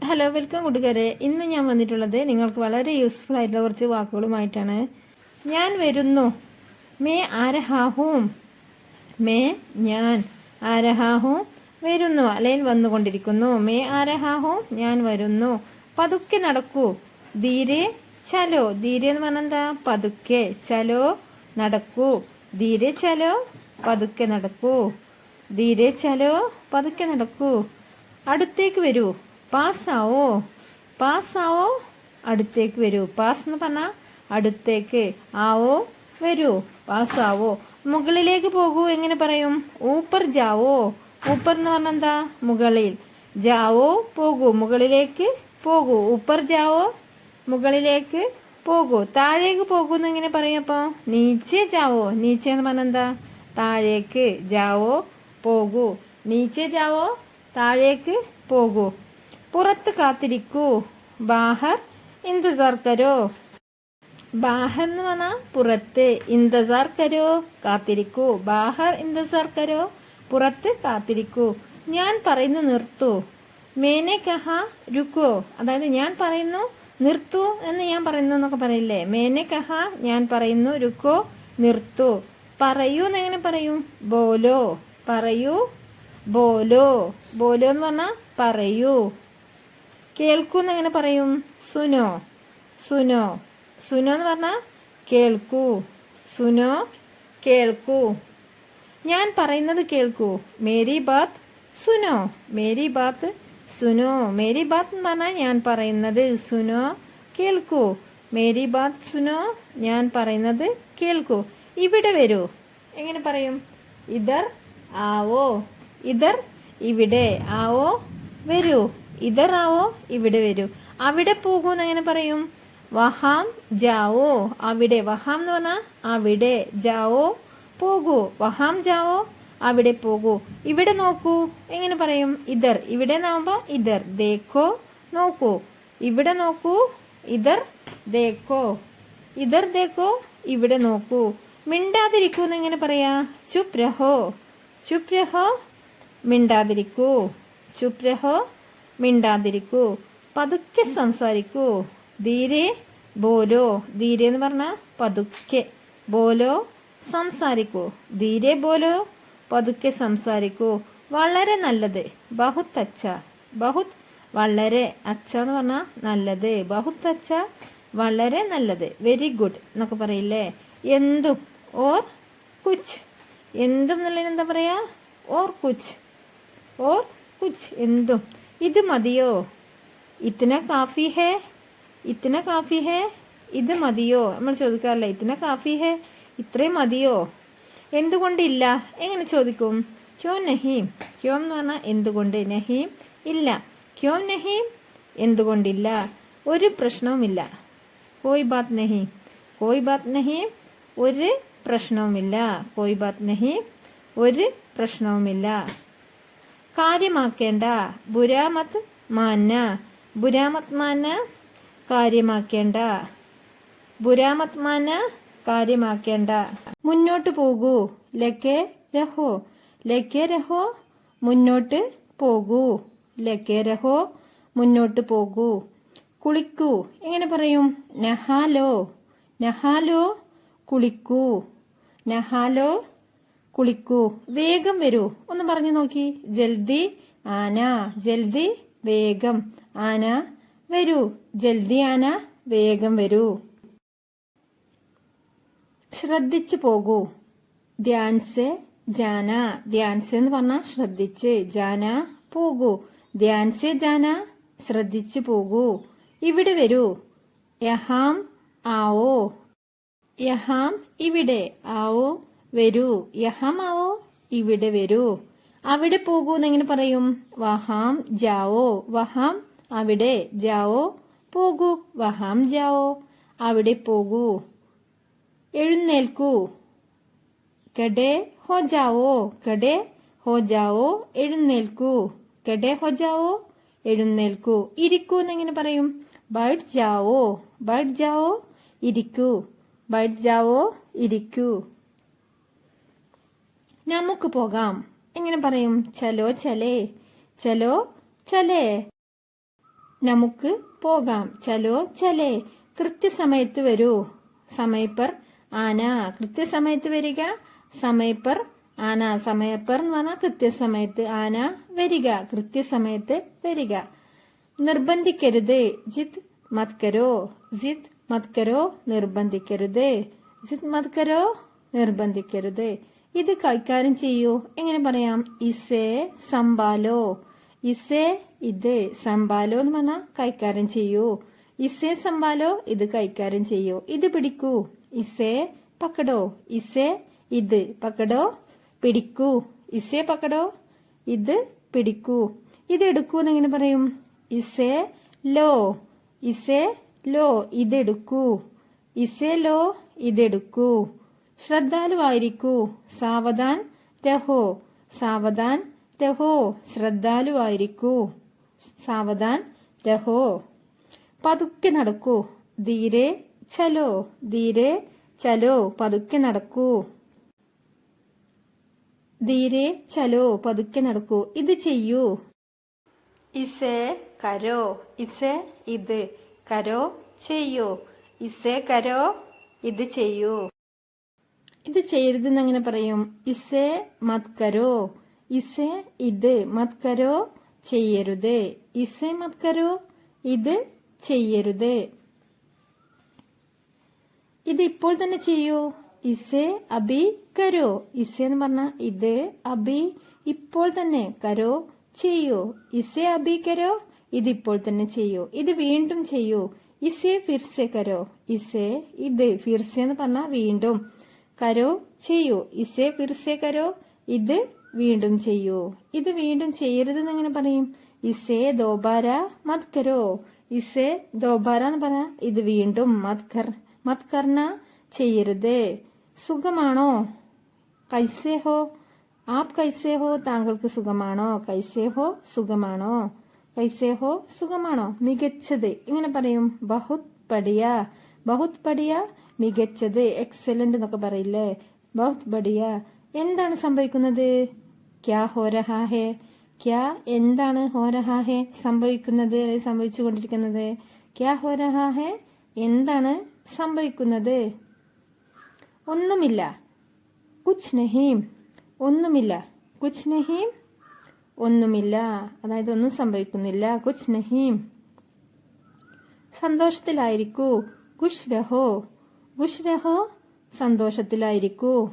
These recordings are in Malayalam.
ഹലോ, വെൽക്കം കൂട്ടുകാരെ. ഇന്ന് ഞാൻ വന്നിട്ടുള്ളത് നിങ്ങൾക്ക് വളരെ യൂസ്ഫുൾ ആയിട്ടുള്ള കുറച്ച് വാക്കുകളുമായിട്ടാണ്. ഞാൻ വരുന്നു. മേ ആരഹാഹൂം. മേ ഞാൻ, ആരഹാഹൂം വരുന്നു അല്ലെങ്കിൽ വന്നുകൊണ്ടിരിക്കുന്നു. മേ ആരഹാഹൂം ഞാൻ വരുന്നു. പതുക്കെ നടക്കൂ. ധീരെ ചലോ. ധീരെ എന്ന് പറഞ്ഞാൽ എന്താ? പതുക്കെ. ചലോ നടക്കൂ. ധീരെ ചലോ പതുക്കെ നടക്കൂ. ധീരെ ചലോ പതുക്കെ നടക്കൂ. അടുത്തേക്ക് വരൂ. പാസ്സാവോ. പാസ്സാവോ അടുത്തേക്ക് വരൂ. പാസ് എന്ന് പറഞ്ഞാൽ അടുത്തേക്ക്, ആവോ വരൂ. പാസ്സാവോ. മുകളിലേക്ക് പോകൂ. എങ്ങനെ പറയും? ഊപ്പർ ജാവോ. ഊപ്പർ എന്ന് പറഞ്ഞാൽ എന്താ? മുകളിൽ. ജാവോ പോകൂ. മുകളിലേക്ക് പോകൂ. ഊപ്പർ ജാവോ മുകളിലേക്ക് പോകൂ. താഴേക്ക് പോകുന്നു എങ്ങനെ പറയും? അപ്പോൾ നീച്ചെ ജാവോ. നീച്ചെ എന്ന് പറഞ്ഞാൽ എന്താ? താഴേക്ക്. ജാവോ പോകൂ. നീച്ചെ ജാവോ താഴേക്ക് പോകൂ. പുറത്ത് കാത്തിരിക്കൂ. ബാഹർ ഇന്തസാർ കരോ. ബാഹർ എന്ന് പറഞ്ഞാൽ പുറത്ത്. ഇന്തസാർ കരോ കാത്തിരിക്കൂ. ബാഹർ ഇന്തസാർ കരോ പുറത്ത് കാത്തിരിക്കൂ. ഞാൻ പറയുന്നു നിർത്തൂ. മേനെ കഹ രുക്കോ. അതായത് ഞാൻ പറയുന്നു നിർത്തൂ എന്ന് ഞാൻ പറയുന്നു എന്നൊക്കെ പറയില്ലേ? മേനെ കഹ ഞാൻ പറയുന്നു, രുക്കോ നിർത്തൂ. പറയൂ എന്നെങ്ങനെ പറയും? ബോലോ. പറയൂ. ബോലോ. ബോലോ എന്ന് പറഞ്ഞാൽ പറയൂ. കേൾക്കൂ എന്നെങ്ങനെ പറയും? സുനോ. സുനോ. സുനോ എന്ന് പറഞ്ഞാൽ കേൾക്കൂ. സുനോ കേൾക്കൂ. ഞാൻ പറയുന്നത് കേൾക്കൂ. മേരി ബാത്ത് സുനോ. മേരി ബാത്ത് സുനോ. മേരി ബാത്ത് എന്ന് പറഞ്ഞാൽ ഞാൻ പറയുന്നത്. സുനോ കേൾക്കൂ. മേരി ബാത്ത് സുനോ ഞാൻ പറയുന്നത് കേൾക്കൂ. ഇവിടെ വരൂ. എങ്ങനെ പറയും? ഇതർ ആവോ. ഇതർ ഇവിടെ. ആവോ വരൂ. ഇതർ ആവോ ഇവിടെ വരൂ. അവിടെ പോകൂ എന്നെങ്ങനെ പറയും? വഹാം ജാവോ. അവിടെ. വഹാം എന്ന് പറഞ്ഞാൽ അവിടെ. ജാവോ പോകൂ. വഹാം ജാവോ അവിടെ പോകൂ. ഇവിടെ നോക്കൂ. എങ്ങനെ പറയും? ഇതർ. ഇവിടെ എന്നാകുമ്പോൾ ഇതർ. ദേഖോ നോക്കൂ. ഇവിടെ നോക്കൂ. ഇതർ ദേഖോ. ഇതർ ദേഖോ ഇവിടെ നോക്കൂ. മിണ്ടാതിരിക്കൂ എന്നെങ്ങനെ പറയാ? ചുപ് രഹോ. ചുപ് രഹോ മിണ്ടാതിരിക്കൂ. ചുപ് രഹോ മിണ്ടാതിരിക്കൂ. പതുക്കെ സംസാരിക്കൂ. ധീരെ ബോലോ. ധീരെ എന്ന് പറഞ്ഞാൽ പതുക്കെ. ബോലോ സംസാരിക്കൂ. ധീരെ ബോലോ പതുക്കെ സംസാരിക്കൂ. വളരെ നല്ലത്. ബഹുത് അച്ഛ. ബഹുത് വളരെ. അച്ഛ എന്ന് പറഞ്ഞാൽ നല്ലത്. ബഹുത് അച്ഛ വളരെ നല്ലത്. വെരി ഗുഡ് എന്നൊക്കെ പറയില്ലേ? എന്തും. ഓർ കുച്ച്. എന്തും എന്നുള്ളതിന് എന്താ പറയാ? Or Cooch. ഓർ കുച്ച് എന്തും. ഇത് മതിയോ? ഇത്തന കാഫി ഹേ. ഇത്തന കാഫി ഹേ ഇത് മതിയോ? നമ്മൾ ചോദിക്കാറില്ല ഇത്തന കാഫി ഹേ ഇത്രയും മതിയോ? എന്തുകൊണ്ടില്ല എങ്ങനെ ചോദിക്കും? ക്യോ നഹീം. ക്യോ എന്ന് പറഞ്ഞാൽ എന്തുകൊണ്ട്. നഹീം ഇല്ല. ക്യോ നഹീം എന്തുകൊണ്ടില്ല. ഒരു പ്രശ്നവുമില്ല. കോയ് ബാത് നഹീം. കോയ് ബാത് നഹീം ഒരു പ്രശ്നവുമില്ല. കോയ് ബാത് നഹീം ഒരു പ്രശ്നവുമില്ല. കാര്യമാക്കേണ്ട. ബുരാമത് മാന. ബുരാമത് മാന കാര്യമാക്കേണ്ട. ബുരാമത് മാന കാര്യമാക്കേണ്ട. മുന്നോട്ട് പോകൂ. ലക്കെ രഹോ. ലക്കെ രഹോ മുന്നോട്ട് പോകൂ. ലക്കെ രഹോ മുന്നോട്ട് പോകൂ. കുളിക്കൂ. എങ്ങനെ പറയും? നഹാലോ. നഹാലോ കുളിക്കൂ. നഹാലോ കുളിക്കൂ. വേഗം വരൂ. ഒന്ന് പറഞ്ഞു നോക്കി. ജൽദി ആന. ജൽദി വേഗം. ആന വരൂ. ജൽദി ആന വേഗം വരൂ. ശ്രദ്ധിച്ചു പോകൂ. ധ്യാൻസെ ജാന. ധ്യാൻസെ എന്ന് പറഞ്ഞാൽ ശ്രദ്ധിച്ച്. ജാന പോകൂ. ധ്യാൻസെ ജാന ശ്രദ്ധിച്ചു പോകൂ. ഇവിടെ വരൂ. യഹാം ആവോ. യഹാം ഇവിടെ. ആവോ വരൂ. യഹാം ആവോ ഇവിടെ വരൂ. അവിടെ പോകൂ എന്നെങ്ങനെ പറയും? വഹാം ജാവോ. വഹാം അവിടെ. ജാവോ പോകൂ. വഹാം ജാവോ അവിടെ പോകൂ. എഴുന്നേൽക്കൂ. കഡേ ഹോ ജാവോ. കഡേ ഹോ ജാവോ എഴുന്നേൽക്കൂ. കഡേ ഹോ ജാവോ എഴുന്നേൽക്കൂ. ഇരിക്കൂ എന്നെങ്ങനെ പറയും? ബൈഠ് ജാവോ. ബൈഠ് ജാവോ ഇരിക്കൂ. ബൈഠ് ജാവോ ഇരിക്കൂ. നമുക്ക് പോകാം. എങ്ങനെ പറയും? ചലോ ചലേ. ചലോ ചലേ നമുക്ക് പോകാം. ചലോ ചലേ. കൃത്യസമയത്ത് വരൂ. സമയപ്പർ ആന. കൃത്യസമയത്ത് വരിക. സമയപ്പർ ആന. സമയപ്പർ എന്ന് പറഞ്ഞാൽ കൃത്യസമയത്ത്. ആന വരിക. കൃത്യസമയത്ത് വരിക. നിർബന്ധിക്കരുത്. ജിദ് മത് കരോ. ജിദ് മത് കരോ. നിർബന്ധിക്കരുത്. ജിദ് മത് കരോ. നിർബന്ധിക്കരുത്. ഇത് കൈകാര്യം ചെയ്യൂ. എങ്ങനെ പറയാം? ഇസേ സംഭാലോ. ഇസേ ഇത്. സംഭാലോ എന്ന് പറഞ്ഞാൽ കൈകാര്യം ചെയ്യൂ. ഇസേ സംഭാലോ. ഇത് കൈകാര്യം ചെയ്യൂ. ഇത് പിടിക്കൂ. ഇസേ പക്കടോ. ഇസേ ഇത്. പക്കടോ പിടിക്കൂ. ഇസേ പക്കടോ. ഇത് പിടിക്കൂ. ഇത് എടുക്കൂ എന്നെങ്ങനെ പറയും? ഇസേ law. ഇസേ law. ഇതെടുക്കൂ. ഇസേ law. ഇതെടുക്കൂ. ശ്രദ്ധാലുവായിരിക്കൂ. Savdhan രഹോ. Savdhan രഹോ. ശ്രദ്ധാലുവായിരിക്കൂ. Savdhan രഹോ. പതുക്കെ നടക്കൂ. ധീരെ ചലോ. ധീരെ ചലോ. പതുക്കെ നടക്കൂ. ധീരെ ചലോ. പതുക്കെ നടക്കൂ. ഇത് ചെയ്യൂ. ഇസേ കരോ. ഇസേ ഇത്. കരോ ചെയ്യൂ. ഇസേ കരോ. ഇത് ചെയ്യൂ. ഇത് ചെയ്യരുതെന്ന് എങ്ങനെ പറയും? ഇസേ മത് കരോ. ഇസേ ഇത്. മത് കരോ ചെയ്യരുത്. ഇസേ മത് കരോ. ഇത് ചെയ്യരുത്. ഇത് ഇപ്പോൾ തന്നെ ചെയ്യൂ. ഇസേ അബി കരോ. ഇസേ എന്ന് പറഞ്ഞാൽ ഇത്. അബി ഇപ്പോൾ തന്നെ. കരോ ചെയ്യൂ. ഇസേ അബി കരോ. ഇത് ഇപ്പോൾ തന്നെ ചെയ്യൂ. ഇത് വീണ്ടും ചെയ്യൂ. ഇസേ ഫിർസെ കരോ. ഇസേ ഇത്. ഫിർസെ എന്ന് പറഞ്ഞാൽ വീണ്ടും. കരോ ചെയ്യൂ. ഇസേ ഫിർസെ കരോ. ഇത് വീണ്ടും ചെയ്യൂ. ഇത് വീണ്ടും ചെയ്യരുതെന്ന് എങ്ങനെ പറയും? ഇസേ ദോബാര മത് കരോ. ഇസേ ദോബാര എന്ന് പറഞ്ഞാൽ ഇത് വീണ്ടും. മത് കർണ ചെയ്യരുത്. സുഖമാണോ? കൈസേ ഹോ. ആപ് കൈസേ ഹോ. താങ്കൾക്ക് സുഖമാണോ? കൈസേ ഹോ. സുഖമാണോ. കൈസേ ഹോ. സുഖമാണോ. മികച്ചത് ഇങ്ങനെ പറയും? ബഹുത് ബടിയ. ബഹുത് ബടിയ. മികച്ചത്. എക്സലന്റ് എന്നൊക്കെ പറയില്ലേ? ബഹുത് ബടിയ. എന്താണ് സംഭവിക്കുന്നത്? ക്യാ ഹോ രഹാ ഹേ. ക്യാ എന്താണ്? ഹോ രഹാ ഹേ സംഭവിക്കുന്നത്. സംഭവിച്ചു കൊണ്ടിരിക്കുന്നത്. ക്യാ ഹോ രഹാ ഹേ എന്താണ് സംഭവിക്കുന്നത്? ഒന്നുമില്ല. കുച്ച് നഹീം. ഒന്നുമില്ല. കുച്ച് നഹീം. ഒന്നുമില്ല. അതായത് ഒന്നും സംഭവിക്കുന്നില്ല. കുച്ച് നഹീം. സന്തോഷത്തിലായിരിക്കൂ. ഖുഷ് രഹോ. ഖുഷ് രഹോ. സന്തോഷത്തിലായിരിക്കൂ.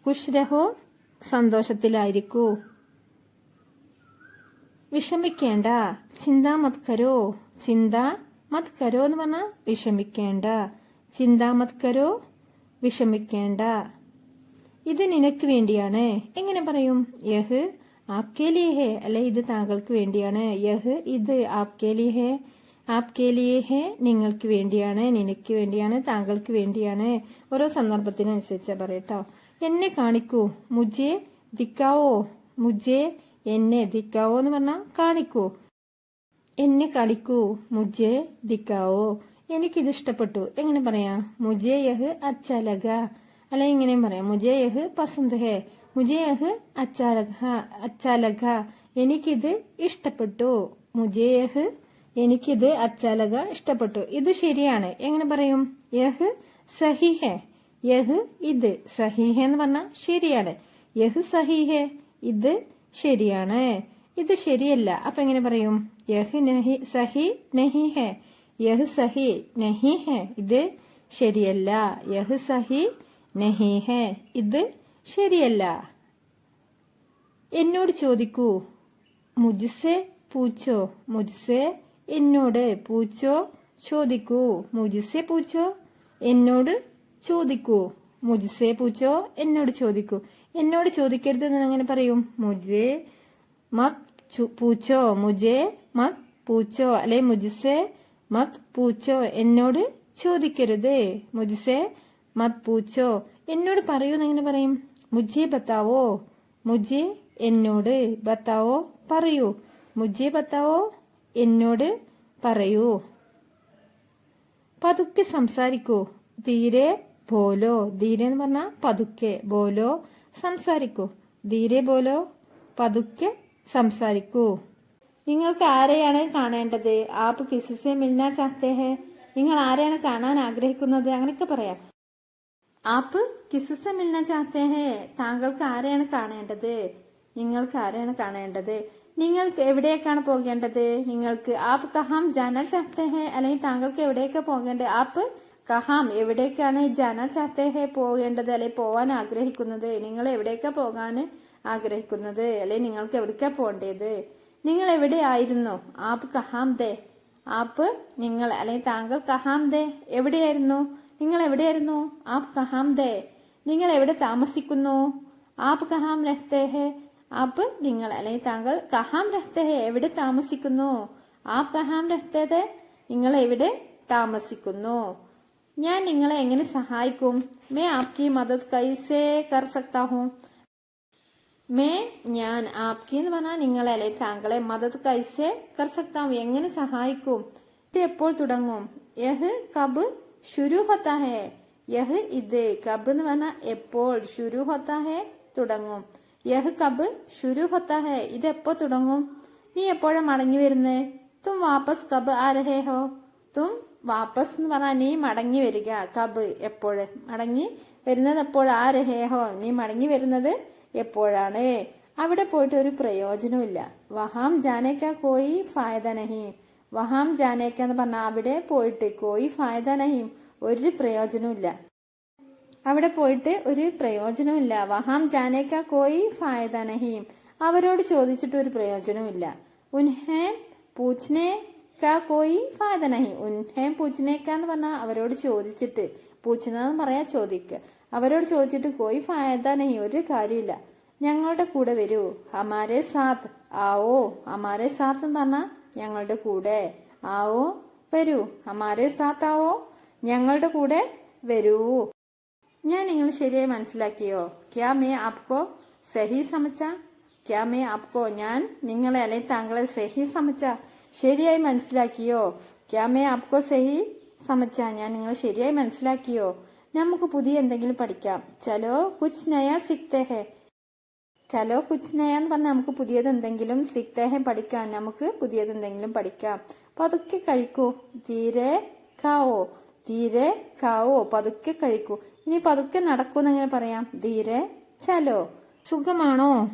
ഖുഷ് രഹോ. സന്തോഷത്തിലായിരിക്കൂ. വിഷമിക്കേണ്ട. ചിന്താ മത് കരോ. ചിന്ത മത് കരോ എന്ന് പറഞ്ഞാൽ വിഷമിക്കേണ്ട. ചിന്താ മത് കരോ. വിഷമിക്കേണ്ട. ഇത് നിനക്ക് വേണ്ടിയാണ്. എങ്ങനെ പറയും? യഹ് ആപ്കെ ലിയേ ഹേ. അല്ലെ ഇത് താങ്കൾക്ക് വേണ്ടിയാണ്. യഹ് ഇത്. ആപ്കെ ലിയേ ഹേ. ആപ്കെ ലിയേ ഹേ നിങ്ങൾക്ക് വേണ്ടിയാണ്. നിനക്ക് വേണ്ടിയാണ്. താങ്കൾക്ക് വേണ്ടിയാണ്. ഓരോ സന്ദർഭത്തിനനുസരിച്ചാ പറയട്ടോ. എന്നെ കാണിക്കൂ. മുജെ ദിക്കാവോ. മുജെ എന്നെ. ദിക്കാവോ എന്ന് പറഞ്ഞാൽ കാണിക്കൂ. എന്നെ കാണിക്കൂ. മുജെ ദിക്കാവോ. എനിക്കിത് ഇഷ്ടപ്പെട്ടു. എങ്ങനെ പറയാം? മുജെ യഹ് അച്ഛാ ലഗ. അല്ലെ ഇങ്ങനെയും പറയാം. മുജെ യഹ് പസന്ത് ഹേ. മുജെ യഹ് അച്ഛാ ലഗ. എനിക്കിത് ഇഷ്ടപ്പെട്ടു. മുജെ യഹ് എനിക്കിത് അച്ഛാ ലഗ ഇഷ്ടപ്പെട്ടു. ഇത് ശരിയാണ്. എങ്ങനെ പറയും? യഹ് സഹി ഹേ. യഹ് ഇത്. സഹി ഹേ എന്ന് പറഞ്ഞാൽ ശരിയാണ്. യഹ് സഹി ഹേ. ഇത് ശരിയാണ്. ഇത് ശരിയല്ല. അപ്പൊ എങ്ങനെ പറയും? യഹ് നഹി സഹി നഹി ഹേ. യഹ് സഹി നഹി ഹേ. ഇത് ശരിയല്ല. യഹ് സഹി നഹി ഹേ. ഇത് ശരിയല്ല. എന്നോട് ചോദിക്കൂ. മുജ്സെ പൂച്ചോ. മുജ്സെ എന്നോട്. പൂച്ചോ ചോദിക്കൂ. മുജ്സെ പൂച്ചോ. എന്നോട് ചോദിക്കൂ. മുജ്സെ പൂച്ചോ. എന്നോട് ചോദിക്കൂ. എന്നോട് ചോദിക്കരുത് എന്ന് അങ്ങനെ പറയും? മുജെ മത് പൂച്ചോ. മുജെ മത് പൂച്ചോ. അല്ലെ മുജ്സെ മത് പൂച്ചോ. എന്നോട് ചോദിക്കരുത്. മുജ്സെ മത് പൂച്ചോ. എന്നോട് പറയൂ എന്നെങ്ങനെ പറയും? മുജെ ബത്താവോ. മുജെ എന്നോട്. ബത്താവോ പറയൂ. മുജെ ബത്താവോ എന്നോട് പറയൂ. പതുക്കെ സംസാരിക്കൂ. ധീരെ ബോലോ. ധീരെ എന്ന് പറഞ്ഞാൽ പതുക്കെ. ബോലോ സംസാരിക്കൂ. ധീരെ ബോലോ. പതുക്കെ സംസാരിക്കൂ. നിങ്ങൾക്ക് ആരെയാണ് കാണേണ്ടത്? ആപ്പ് കിസിസെ മിൽനാ ചാഹത്തെ ഹെ? നിങ്ങൾ ആരെയാണ് കാണാൻ ആഗ്രഹിക്കുന്നത്? അങ്ങനെയൊക്കെ പറയാം. ആപ്പ് കിസിസെ മിൽനാ ചാഹത്തെ ഹെ? താങ്കൾക്ക് ആരെയാണ് കാണേണ്ടത്? നിങ്ങൾക്ക് ആരെയാണ് കാണേണ്ടത്? നിങ്ങൾക്ക് എവിടേക്കാണ് പോകേണ്ടത്? നിങ്ങൾക്ക് ആപ്പ് കഹാം ജാനാ ചാഹത്തെ ഹെ? അല്ലെങ്കിൽ താങ്കൾക്ക് എവിടേക്കാണ് പോകേണ്ടത്? ആപ്പ് കഹാം എവിടേക്കാണ് ജാനാ ചാഹത്തെ ഹെ പോകേണ്ടത് അല്ലെങ്കിൽ പോവാൻ ആഗ്രഹിക്കുന്നത്? നിങ്ങൾ എവിടേക്കാ പോകാൻ ആഗ്രഹിക്കുന്നത്? അല്ലെങ്കിൽ നിങ്ങൾക്ക് എവിടേക്കാ പോകേണ്ടത്? നിങ്ങൾ എവിടെയായിരുന്നു? ആപ്പ് കഹാം ദേ? ആപ്പ് നിങ്ങൾ അല്ലെങ്കിൽ താങ്കൾ കഹാം ദേ എവിടെയായിരുന്നു? നിങ്ങൾ എവിടെയായിരുന്നു? ആപ്പ് കഹാം ദേ? നിങ്ങൾ എവിടെ താമസിക്കുന്നു? ആപ്പ് കഹാം രഹ്തേ ഹെ? ആപ്പ് നിങ്ങൾ അല്ലെങ്കിൽ താങ്കൾ കഹാം രഹ്തേ ഹെ എവിടെ താമസിക്കുന്നു? ആപ്പ് കഹാം രഹ്തേ ഹെ? നിങ്ങൾ എവിടെ താമസിക്കുന്നു? ഞാൻ നിങ്ങളെ എങ്ങനെ സഹായിക്കും? മേ ആപ്കി മദദ് കൈസേ കർ സക്താ ഹൂം? മേ ഞാൻ ആപ്കി എന്ന് പറഞ്ഞാൽ നിങ്ങളെ അല്ലെ താങ്കളെ മദദ് കൈസേ കർ സക്താ ഹൂം എങ്ങനെ സഹായിക്കും? ഇത് എപ്പോൾ തുടങ്ങും? യഹ് കബ് ശുരു ഹോത്താ ഹെ? യഹ് ഇത് കബ് എന്ന് പറഞ്ഞാൽ എപ്പോൾ, ശുരു ഹോത്താ ഹെ തുടങ്ങും. യഹ് കബ് ശുരു ഹോത്താ ഹെ ഇത് എപ്പോ തുടങ്ങും? നീ എപ്പോഴാ മടങ്ങി വരുന്നേ? തും വാപ്പസ് കബ് ആ രഹേ ഹോ? തും വാപ്പസ് എന്ന് പറഞ്ഞാൽ നീ മടങ്ങി വരിക. കബ് എപ്പോഴ്, മടങ്ങി വരുന്നത് എപ്പോൾ? ആ രഹേ ഹോ നീ മടങ്ങി വരുന്നത് എപ്പോഴാണ്? അവിടെ പോയിട്ട് ഒരു പ്രയോജനമില്ല. വഹാം ജാനേക്ക കോയി ഫായദ നഹീം. വഹാം ജാനേക്ക എന്ന് പറഞ്ഞാൽ അവിടെ പോയിട്ട്, കോയി ഫായദ നഹീം ഒരു പ്രയോജനമില്ല. അവിടെ പോയിട്ട് ഒരു പ്രയോജനമില്ല. വഹാം ജാനേക്ക കോയി ഫായദ നഹീം അവരോട് ചോദിച്ചിട്ട് ഒരു പ്രയോജനമില്ല. ഉൻഹേ പൂച്ഛനെ കാ കോയി ഫായദ നഹീം. ഉൻഹേ പൂച്ഛനേക്ക എന്ന് പറഞ്ഞാൽ അവരോട് ചോദിച്ചിട്ട്, പൂച്ഛനെന്ന് പറയാ ചോദിക്കുക. അവരോട് ചോദിച്ചിട്ട് കോയി ഫായദ നഹീം ഒരു കാര്യമില്ല. ഞങ്ങളുടെ കൂടെ വരൂ. ഹമാരെ സാത്ത് ആവോ. ഹമാരെ സാത്ത് എന്ന് പറഞ്ഞാൽ ഞങ്ങളുടെ കൂടെ. ആവോ വരൂ. ഹമാരെ സാത്ത് ആവോ ഞങ്ങളുടെ കൂടെ വരൂ. ഞാൻ നിങ്ങൾ ശരിയായി മനസ്സിലാക്കിയോ? ക്യാ മേ ആപ്കോ സഹി സമച്ച? ക്യാ മേ ആപ്കോ ഞാൻ നിങ്ങളെ അല്ലെങ്കിൽ താങ്കളെ സഹി സമച്ച ശരിയായി മനസ്സിലാക്കിയോ? ക്യാ മേ ആപ്കോ സഹി സമച്ച ഞാൻ നിങ്ങൾ ശരിയായി മനസ്സിലാക്കിയോ? നമുക്ക് പുതിയ എന്തെങ്കിലും പഠിക്കാം. ചലോ കുച്ച് നയാ സിക്തേ ഹെ. ചലോ കുച്ച് നയ എന്ന് പറഞ്ഞാൽ നമുക്ക് പുതിയത് എന്തെങ്കിലും സിക്തേ ഹെ പഠിക്കാം. നമുക്ക് പുതിയത് എന്തെങ്കിലും പഠിക്കാം. പതുക്കെ കഴിക്കൂ. ധീരെ ഖാവോ. ധീരെ ഖാവോ പതുക്കെ കഴിക്കൂ. ഇനി പതുക്കെ നടക്കൂന്ന് എങ്ങനെ പറയാം? ധീരെ ചലോ. സുഖമാണോ?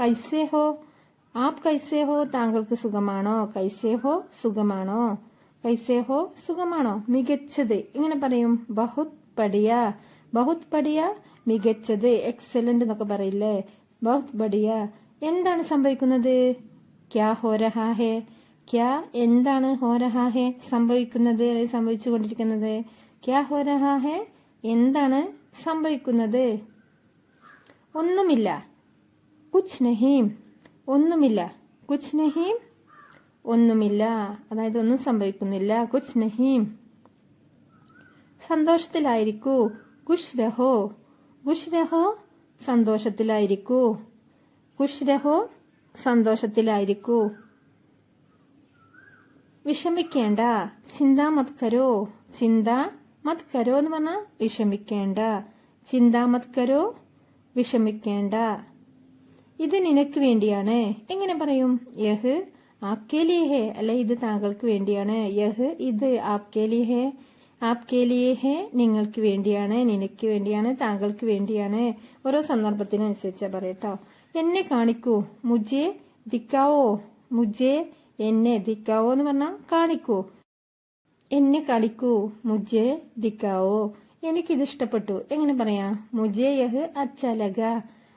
കൈസേ ഹോ. ആപ് കൈസേ ഹോ താങ്കൾക്ക് സുഖമാണോ? കൈസേ ഹോ സുഖമാണോ? കൈസേ ഹോ സുഖമാണോ? മികച്ചത് എങ്ങനെ പറയും? ബഹുത് ബഡിയ. ബഹുത് ബഡിയ മികച്ചത്, എക്സലന്റ് എന്നൊക്കെ പറയില്ലേ? ബഹുത് ബഡിയ. എന്താണ് സംഭവിക്കുന്നത്? ക്യാ ഹോ രഹാ ഹെ. ക്യാ എന്താണ്? ഹോ രഹാ ഹെ സംഭവിക്കുന്നത്, സംഭവിച്ചു കൊണ്ടിരിക്കുന്നത്. ക്യാ ഹോ രഹാ ഹെ എന്താണ് സംഭവിക്കുന്നത്? ഒന്നുമില്ല. കുച്ച് നഹീം ഒന്നുമില്ല. കുച്ച് നഹീം ഒന്നുമില്ല, അതായത് ഒന്നും സംഭവിക്കുന്നില്ല. കുച്ച് നഹീം. സന്തോഷത്തിലായിരിക്കൂ. ഖുശ് രഹോ. ഖുശ് രഹോ സന്തോഷത്തിലായിരിക്കൂ. ഖുശ് രഹോ സന്തോഷത്തിലായിരിക്കൂ. വിഷമിക്കേണ്ട. ചിന്ത മത് കരോ. ചിന്ത മത് കരോ എന്ന് പറഞ്ഞാൽ വിഷമിക്കേണ്ട. ചിന്ത മത് കരോ വിഷമിക്കേണ്ട. ഇത് നിനക്ക് വേണ്ടിയാണ്. എങ്ങനെ പറയും? യഹ് ആപ്കേ ലിയേ ഹെ അല്ലെ ഇത് താങ്കൾക്ക് വേണ്ടിയാണ്. യഹ് ഇത് ആപ്കേ ലിയേ ഹെ. ആപ്കേ ലിയേ ഹെ നിങ്ങൾക്ക് വേണ്ടിയാണ്, നിനക്ക് വേണ്ടിയാണ്, താങ്കൾക്ക് വേണ്ടിയാണ്. ഓരോ സന്ദർഭത്തിനനുസരിച്ചാ പറയട്ടോ. എന്നെ കാണിക്കൂ. മുജെ ദിക്കാവോ. മുജെ എന്നെ. ദിക്കാവോ എന്ന് പറഞ്ഞാൽ കാണിക്കൂ. എന്നെ കാണിക്കൂ. മുജെ ദിക്കാവോ എനിക്കിത് ഇഷ്ടപ്പെട്ടു. എങ്ങനെ പറയാം? മുജെ യഹ് അച്ഛാ ലഗ.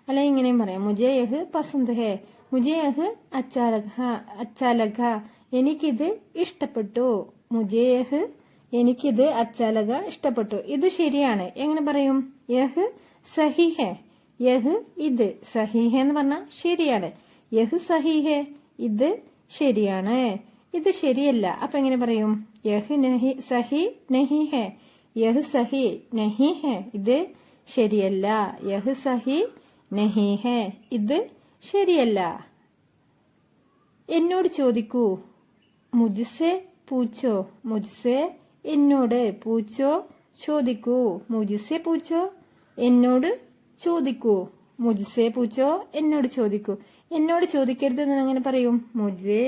അല്ലെ ഇങ്ങനെയും പറയാം. മുജെ യഹ് പസന്ത് ഹെ. മുജെ യഹ് അച്ഛാ ലഗ എനിക്കിത് ഇഷ്ടപ്പെട്ടു. മുജെ യഹ് എനിക്കിത് അച്ഛാ ലഗ ഇഷ്ടപ്പെട്ടു. ഇത് ശരിയാണ്. എങ്ങനെ പറയും? യഹ് സഹി ഹെ. യഹ് ഇത്. സഹി ഹെ എന്ന് പറഞ്ഞാൽ ശരിയാണ്. യഹ് സഹി ഹെ ഇത് ശരിയാണ്. ഇത് ശരിയല്ല. അപ്പൊ എങ്ങനെ പറയും? യഹ് നഹി സഹി നഹി ഹെ. യഹ് സഹി നഹി ഹെ ഇത് ശരിയല്ല. യഹ് സഹി നഹി ഹെ ഇത് ശരിയല്ല. എന്നോട് ചോദിക്കൂ. മുജ്സെ പൂച്ചോ. മുജ്സെ എന്നോട്. പൂച്ചോ ചോദിക്കൂ. മുജ്സെ പൂച്ചോ എന്നോട് ചോദിക്കൂ. മുജ്സെ പൂച്ചോ, എന്നോട് ചോദിക്കൂ. എന്നോട് ചോദിക്കരുത് എന്ന് എങ്ങനെ പറയും? മുജെ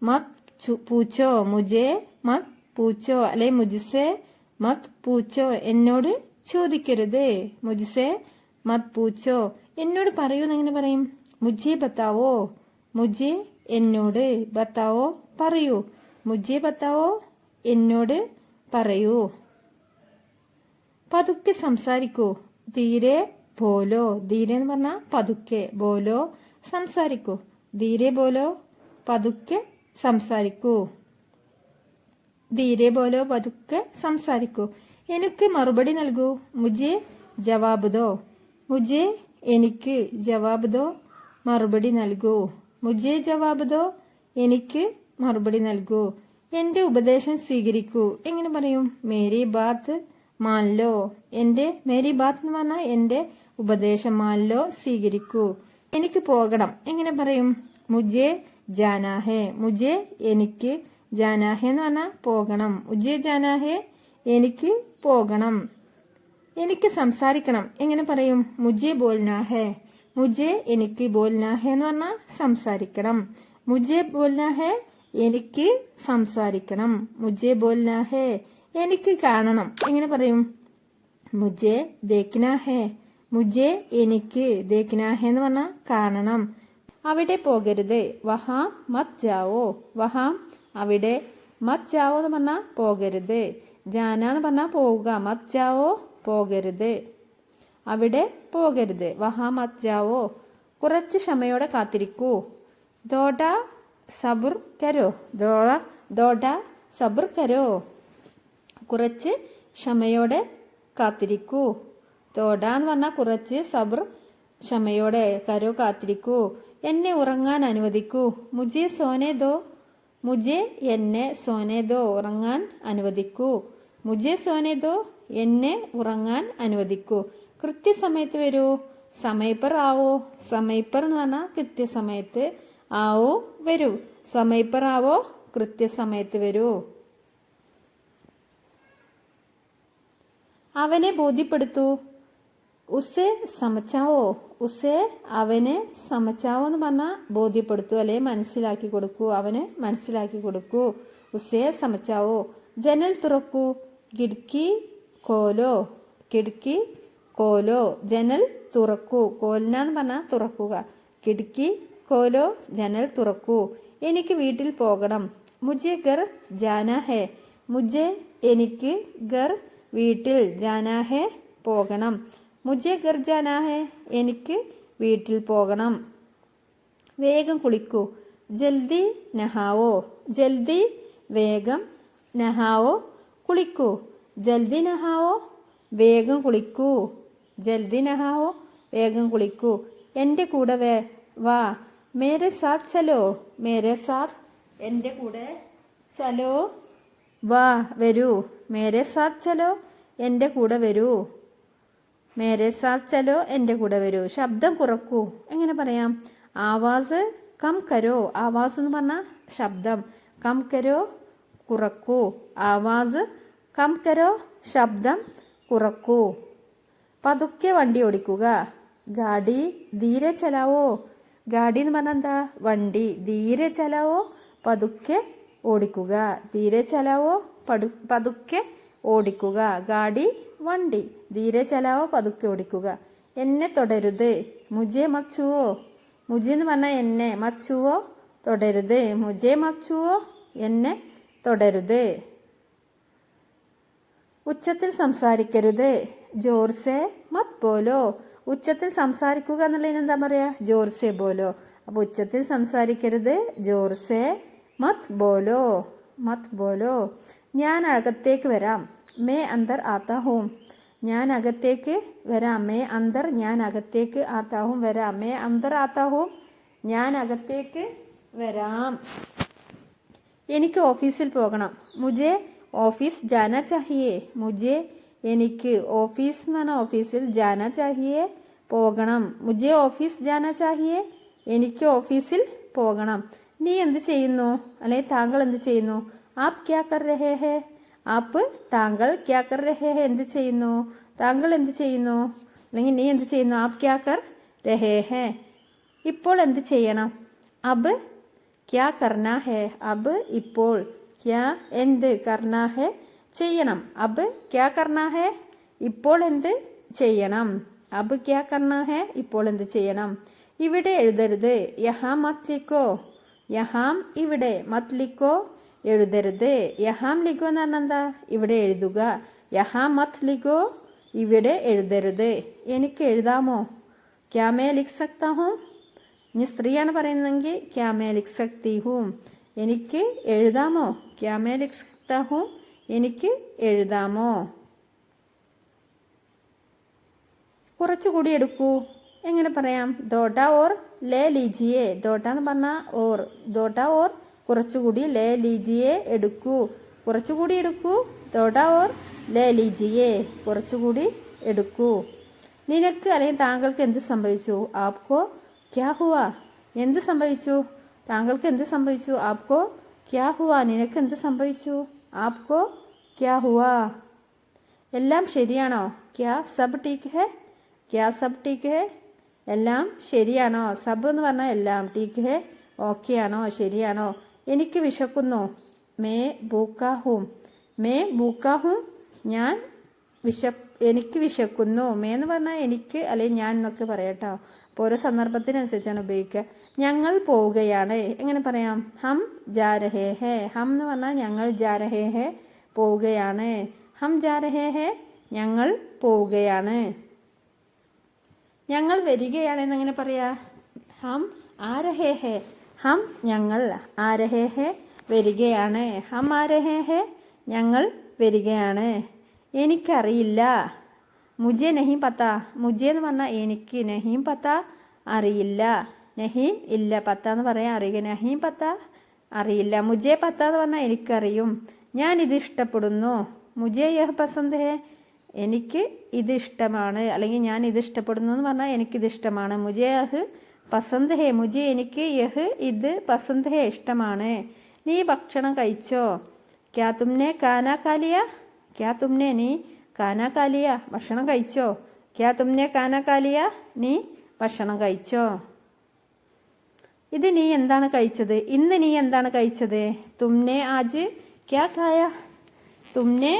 മത് പൂച്ചോ, മുജെ മത് പൂച്ചോ, അല്ലെ മുജ്സെ മത് പൂച്ചോ, എന്നോട് ചോദിക്കരുത്. മുജ്സെ മത് പൂച്ചോ, എന്നോട് പറയൂ എന്നെങ്ങനെ പറയും? മുജെ ബത്താവോ, മുജെ എന്നോട്, ബത്താവോ പറയൂ, മുജെ ബത്താവോ എന്നോട് പറയൂ. പതുക്കെ സംസാരിക്കൂ. ധീരെ ബോലോ, ധീരെ എന്ന് പറഞ്ഞാൽ പതുക്കെ, ബോലോ സംസാരിക്കൂ. ധീരെ ബോലോ, പതുക്കെ സംസാരിക്കൂ. ധീരെ ബോലോ, പതുക്കെ സംസാരിക്കൂ. എനിക്ക് മറുപടി നൽകൂ. മുജെ ജവാബ് ദോ, മുജെ എനിക്ക്, ജവാബ് ദോ മറുപടി നൽകൂ. മുജെ ജവാബ് ദോ, എനിക്ക് മറുപടി നൽകൂ. എന്റെ ഉപദേശം സ്വീകരിക്കൂ. എങ്ങനെ പറയും? മേരി ബാത്ത് മാൻലോ, എന്റെ, മേരി ബാത്ത് എന്ന് പറഞ്ഞാൽ എന്റെ ഉപദേശം, മാൻലോ സ്വീകരിക്കൂ. എനിക്ക് പോകണം. എങ്ങനെ പറയും? മുജെ ജാനാഹെ, മുജെ എനിക്ക്, ജാനാഹെ എന്ന് പറഞ്ഞാൽ പോകണം. മുജെ ജാനാഹെ എനിക്ക് പോകണം. എനിക്ക് സംസാരിക്കണം. എങ്ങനെ പറയും? മുജെ ബോൽനാഹെ, മുജെ എനിക്ക്, ബോൽനാഹെ എന്ന് പറഞ്ഞാൽ സംസാരിക്കണം. മുജെ ബോൽനാഹെ എനിക്ക് സംസാരിക്കണം. മുജെ ബോൽനാഹെ എനിക്ക് കാണണം. എങ്ങനെ പറയും? മുജെ ദേഖ്നാഹെ, മുജെ എനിക്ക്, ദേഖ്നാഹെ എന്ന് പറഞ്ഞാൽ കാണണം. അവിടെ പോകരുത്. വഹാം മത് ജാവോ, വഹാം അവിടെ, മത് ജാവോ എന്ന് പറഞ്ഞാൽ പോകരുത്. ജാന എന്ന് പറഞ്ഞാൽ പോവുക, മത് ജാവോ പോകരുത്, അവിടെ പോകരുത്. വഹാം മത് ജാവോ, കുറച്ച് ക്ഷമയോടെ കാത്തിരിക്കൂ. ദോഡ സബുർ കരോ, ദോഡ സബുർ കരോ, കുറച്ച് ക്ഷമയോടെ കാത്തിരിക്കൂ. തോട എന്ന് പറഞ്ഞാൽ കുറച്ച്, സബർ ക്ഷമയോടെ, കരോ കാത്തിരിക്കൂ. എന്നെ ഉറങ്ങാൻ അനുവദിക്കൂ. മുജെ സോനെ ദോ, മുജെ എന്നെ, സോനെ ദോ ഉറങ്ങാൻ അനുവദിക്കൂ. മുജെ സോനെ ദോ എന്നെ ഉറങ്ങാൻ അനുവദിക്കൂ. കൃത്യസമയത്ത് വരൂ. സമയപ്പർ ആവോ, സമയപ്പർ എന്ന് പറഞ്ഞാൽ കൃത്യസമയത്ത്, ആവോ വരൂ. സമയപ്പർ ആവോ കൃത്യസമയത്ത് വരൂ. അവനെ ബോധ്യപ്പെടുത്തൂ. ഉസെ സമച്ചാവോ, ഉസെ അവനെ, സമച്ചാവോ എന്ന് പറഞ്ഞാൽ ബോധ്യപ്പെടുത്തൂ, അല്ലെ മനസ്സിലാക്കി കൊടുക്കൂ. അവന് മനസ്സിലാക്കി കൊടുക്കൂ. ഉസെ സമച്ചാവോ. ജനൽ തുറക്കൂ. കിടക്കി കോലോ, കിടക്കി കോലോ, ജനൽ തുറക്കൂ. കോൽന എന്ന് പറഞ്ഞാൽ തുറക്കുക. കിടക്കി കോലോ, ജനൽ തുറക്കൂ. എനിക്ക് വീട്ടിൽ പോകണം. മുജെ ഗർ ജാനാ ഹെ, മുജെ എനിക്ക്, ഗർ വീട്ടിൽ, ജാനാഹെ പോകണം. മുജെ ഗർ ജാനാഹെ എനിക്ക് വീട്ടിൽ പോകണം. വേഗം കുളിക്കൂ. ജൽദി നഹാവോ, ജൽദി വേഗം, നഹാവോ കുളിക്കൂ. ജൽദി നഹാവോ വേഗം കുളിക്കൂ. ജൽദി നഹാവോ വേഗം കുളിക്കൂ. എൻ്റെ കൂടെ വാ. മേരെ സാത്ത് ചലോ, മേരെ സാത്ത് എൻ്റെ കൂടെ, ചലോ വാ വരൂ. മേരെ സാത്ത് ചലോ എൻ്റെ കൂടെ വരൂ. മേരെ സാത്ത് ചലോ എൻ്റെ കൂടെ വരൂ. ശബ്ദം കുറക്കൂ. എങ്ങനെ പറയാം? ആവാസ് കം കരോ, ആവാസ് എന്ന് പറഞ്ഞാൽ ശബ്ദം, കം കരോ കുറക്കൂ. ആവാസ് കം കരോ ശബ്ദം കുറക്കൂ. പതുക്കെ വണ്ടി ഓടിക്കുക. ഗാഡി ധീരെ ചലാവോ, ഗാഡി എന്ന് പറഞ്ഞാൽ എന്താ? വണ്ടി. ധീരെ ചലാവോ പതുക്കെ ഓടിക്കുക. ധീരെ ചലാവോ പതുക്കെ ഓടിക്കുക. ഗാഡി വണ്ടി. ധീരെ ചലാവോ പതുക്കെ ഓടിക്കുക. എന്നെ തൊടരുത്. മുജെ മച്ചുവോ, മുജെ എന്ന് പറഞ്ഞാൽ എന്നെ, മച്ചുവോ തൊടരുത്. മുജെ മച്ചുവോ എന്നെ തൊടരുത്. ഉച്ചത്തിൽ സംസാരിക്കരുത്. ജോർസെ മത് ബോലോ. ഉച്ചത്തിൽ സംസാരിക്കുക എന്നുള്ളതിന് എന്താ പറയാ? ജോർസെ ബോലോ. അപ്പൊ ഉച്ചത്തിൽ സംസാരിക്കരുത്. ജോർസെ മത് ബോലോ, മത് ബോലോ. ഞാൻ അകത്തേക്ക് വരാം. മേ അന്തർ ആത്താ ഹൂം. ഞാൻ അകത്തേക്ക് വരാം. മേ അന്തർ ഞാൻ അകത്തേക്ക്, ആത്താ ഹൂം വരാം. മേ അന്തർ ആത്താ ഹൂം ഞാൻ അകത്തേക്ക് വരാം. എനിക്ക് ഓഫീസിൽ പോകണം. മുജെ ഓഫീസ് ജാനാ ചാഹിയേ. മുജെ എനിക്ക്, ഓഫീസ് എന്ന് പറഞ്ഞാൽ ഓഫീസിൽ, ജാനാ ചാഹിയേ പോകണം. മുജെ ഓഫീസ് ജാനാ ചാഹിയേ എനിക്ക് ഓഫീസിൽ പോകണം. നീ എന്ത് ചെയ്യുന്നു, അല്ലെ താങ്കൾ എന്ത് ചെയ്യുന്നു? ആപ് ക്യാ കർ രഹേ ഹേ. ആപ്പ് താങ്കൾ, ക്യാ കർ രഹേ ഹേ എന്ത് ചെയ്യുന്നു, താങ്കൾ എന്ത് ചെയ്യുന്നു, അല്ലെങ്കിൽ നീ എന്ത് ചെയ്യുന്നു? ആപ് ക്യാ കർ രഹേ ഹേ. ഇപ്പോൾ എന്ത് ചെയ്യണം? അബ് ക്യാ കർനാ ഹേ. അബ് ഇപ്പോൾ. ക്യാ എന്ത്, കർനാ ഹേ ചെയ്യണം. അബ് ക്യാ കർനാ ഹേ ഇപ്പോൾ എന്ത് ചെയ്യണം. അബ് ക്യാ കർനാ ഹേ ഇപ്പോൾ എന്ത് ചെയ്യണം. ഇവിടെ എഴുതരുത്. യഹാം മത് ലിഖോ. യഹാം ഇവിടെ, മത് ലിഖോ എഴുതരുത്. യഹാം ലിഖോ എന്ന് പറഞ്ഞാൽ എന്താ? ഇവിടെ എഴുതുക. യഹാം മത് ലിഖോ ഇവിടെ എഴുതരുത്. എനിക്ക് എഴുതാമോ? ക്യാ മേ ലിഖ് സക്താ ഹൂം. ഇനി സ്ത്രീയാണ് പറയുന്നതെങ്കിൽ ക്യാ മേ ലിഖ് സക്തി ഹൂം. എനിക്ക് എഴുതാമോ? ക്യാ മേ ലിഖ് സക്താ ഹൂം. എനിക്ക് എഴുതാമോ? കുറച്ചുകൂടി എടുക്കൂ. എങ്ങനെ പറയാം? ദോട്ട ഓർ ലേ ലീജിയേ. ദോട്ട എന്ന് പറഞ്ഞാൽ ഓർ. ദോട്ട ഓർ കുറച്ചുകൂടി, ലേ ലീജിയേ എടുക്കൂ. കുറച്ചുകൂടി എടുക്കൂ. ദോട്ട ഓർ ലേ ലീജിയേ കുറച്ചുകൂടി എടുക്കൂ. നിനക്ക് അല്ലെങ്കിൽ താങ്കൾക്ക് എന്ത് സംഭവിച്ചു? ആപ്കോ ക്യാ ഹുവാ. എന്ത് സംഭവിച്ചു? താങ്കൾക്ക് എന്ത് സംഭവിച്ചു? ആപ്കോ ക്യാ ഹുവാ. നിനക്ക് എന്ത് സംഭവിച്ചു? ആപ്കോ ക്യാ ഹുവാ. എല്ലാം ശരിയാണോ? ക്യാ സബ് ടീക്ക് ഹേ. ക്യാ സബ് ടീക്ക് ഹേ. എല്ലാം ശരിയാണോ? സബ് എന്ന് പറഞ്ഞാൽ എല്ലാം, ടീക്ക് ഹേ ഓക്കെ ആണോ, ശരിയാണോ. എനിക്ക് വിശക്കുന്നു. മേ ഭൂക്കാ ഹൂം. മേ ഭൂക്കാ ഹൂം. ഞാൻ എനിക്ക് വിശക്കുന്നു. മേ എന്ന് പറഞ്ഞാൽ എനിക്ക്, അല്ലെങ്കിൽ ഞാൻ എന്നൊക്കെ പറയാം കേട്ടോ. അപ്പോൾ ഓരോ സന്ദർഭത്തിനനുസരിച്ചാണ് ഉപയോഗിക്കുക. ഞങ്ങൾ പോവുകയാണ്. എങ്ങനെ പറയാം? ഹം ജാ രഹേ ഹേ. ഹം എന്ന് പറഞ്ഞാൽ ഞങ്ങൾ, ജാ രഹേ ഹേ പോവുകയാണ്. ഹം ജാ രഹേ ഹേ ഞങ്ങൾ പോവുകയാണ്. ഞങ്ങൾ വരികയാണ് എന്നെങ്ങനെ പറയാ? ഹം ആ രഹേ ഹേ. ഹം ഞങ്ങൾ, ആ രഹേ ഹേ വരികയാണ്. ഹം ആ രഹേ ഹേ ഞങ്ങൾ വരികയാണ്. എനിക്കറിയില്ല. മുജെ നഹീം പത്ത. മുജെ എന്ന് പറഞ്ഞാൽ എനിക്ക്, നഹീം പത്ത അറിയില്ല. നഹീം ഇല്ല, പത്ത എന്ന് പറയാൻ അറിയുക. നഹീം പത്ത അറിയില്ല. മുജെ പത്ത എന്ന് പറഞ്ഞാൽ എനിക്കറിയും. ഞാൻ ഇത് ഇഷ്ടപ്പെടുന്നു. മുജെ യഹ് പസന്ത് ഹേ. എനിക്ക് ഇത് ഇഷ്ടമാണ്, അല്ലെങ്കിൽ ഞാൻ ഇത് ഇഷ്ടപ്പെടുന്നു എന്ന് പറഞ്ഞാൽ എനിക്കിത് ഇഷ്ടമാണ്. മുജെ യഹ് പസന്ത് ഹേ. മുജെ എനിക്ക്, യഹ് ഇത്, പസന്ത് ഹേ ഇഷ്ടമാണ്. നീ ഭക്ഷണം കഴിച്ചോ? ക്യാ തുമ്നെ കാനാ കാലിയ. ക്യാ തുമ്നെ നീ, കാനാ കാലിയ ഭക്ഷണം കഴിച്ചോ. ക്യാ തുമ്നെ കാനാ കാലിയ നീ ഭക്ഷണം കഴിച്ചോ. ഇത് നീ എന്താണ് കഴിച്ചത്? ഇന്ന് നീ എന്താണ് കഴിച്ചത്? തുമ്നെ ആജ് ക്യാ ഖായ. തുമ്നെ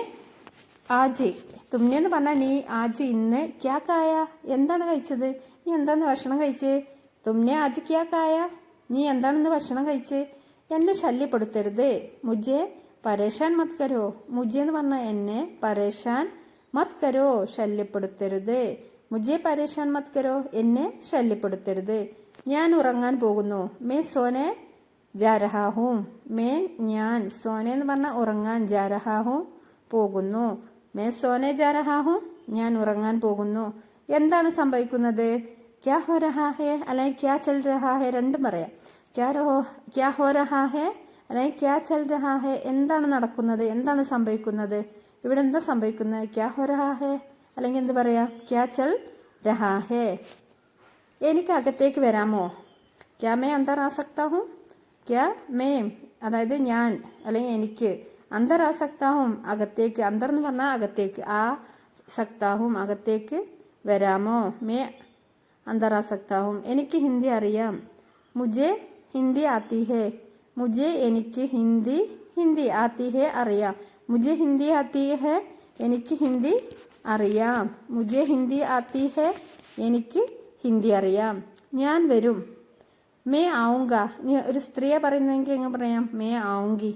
ആജ്, തുമ്നെ എന്ന് പറഞ്ഞാൽ നീ, ആജ് ഇന്ന്, ക്യാ ഖായ എന്താണ് കഴിച്ചത്. നീ എന്താണ് ഭക്ഷണം കഴിച്ചത്? തുമ്നെ ആജ് ക്യാ ഖായ നീ എന്താണെന്ന് ഭക്ഷണം കഴിച്ച്. എന്നെ ശല്യപ്പെടുത്തരുത്. മുജെ പരേഷാൻ മത് കരോ. മുജെ എന്ന് പറഞ്ഞാൽ എന്നെ, പരേഷാൻ മത് കരോ ശല്യപ്പെടുത്തരുത്. മുജെ പരേഷാൻ മത് കരോ എന്നെ ശല്യപ്പെടുത്തരുത്. ഞാൻ ഉറങ്ങാൻ പോകുന്നു. മേ സോനെ ജാ രഹാ ഹൂം. മേ ഞാൻ, സോനെ എന്ന് പറഞ്ഞാൽ ഉറങ്ങാൻ, ജാ രഹാ ഹൂം പോകുന്നു. മേ സോനെ ജാ രഹാ ഹൂം ഞാൻ ഉറങ്ങാൻ പോകുന്നു. എന്താണ് സംഭവിക്കുന്നത്? ക്യാ ഹോ രഹാ ഹേ അല്ലെങ്കിൽ ക്യാ ചൽ രഹാ ഹേ രണ്ടും പറയാം. ക്യാ ഹോ രഹാ ഹേ അല്ലെങ്കിൽ ക്യാ ചൽ രഹാ ഹേ എന്താണ് നടക്കുന്നത്, എന്താണ് സംഭവിക്കുന്നത്. ഇവിടെ എന്താ സംഭവിക്കുന്നത്? ക്യാ ഹോ രഹാ ഹേ അല്ലെങ്കിൽ എന്ത് പറയാം? ക്യാ ചൽ രഹാ ഹേ. എനിക്ക് അകത്തേക്ക് വരാമോ? ക്യാ മേ അന്തർ ആ സക്താ ഹൂം. ക്യാ മേ അതായത് ഞാൻ അല്ലെങ്കിൽ എനിക്ക്, അന്തർ ആ സക്താ ഹൂം അകത്തേക്ക്, അന്തർ എന്ന് പറഞ്ഞാൽ അകത്തേക്ക്, ആ സക്താ ഹൂം അകത്തേക്ക് വരാമോ. മേ അന്തർ ആ സക്താ ഹൂം. എനിക്ക് ഹിന്ദി അറിയാം. മുജെ ഹിന്ദി ആത്തി ഹേ. മുജെ എനിക്ക് ഹിന്ദി ആത്തി ഹേ അറിയാം. മുജെ ഹിന്ദി ആത്തി ഹേ എനിക്ക് ഹിന്ദി അറിയാം. മുജെ ഹിന്ദി ആത്തി ഹേ എനിക്ക് ഹിന്ദി അറിയാം. ഞാൻ വരും. മേ ആവുങ്ക. ഒരു സ്ത്രീയെ പറയുന്നെങ്കിൽ എങ്ങനെ പറയാം? മേ ആവുങ്കി.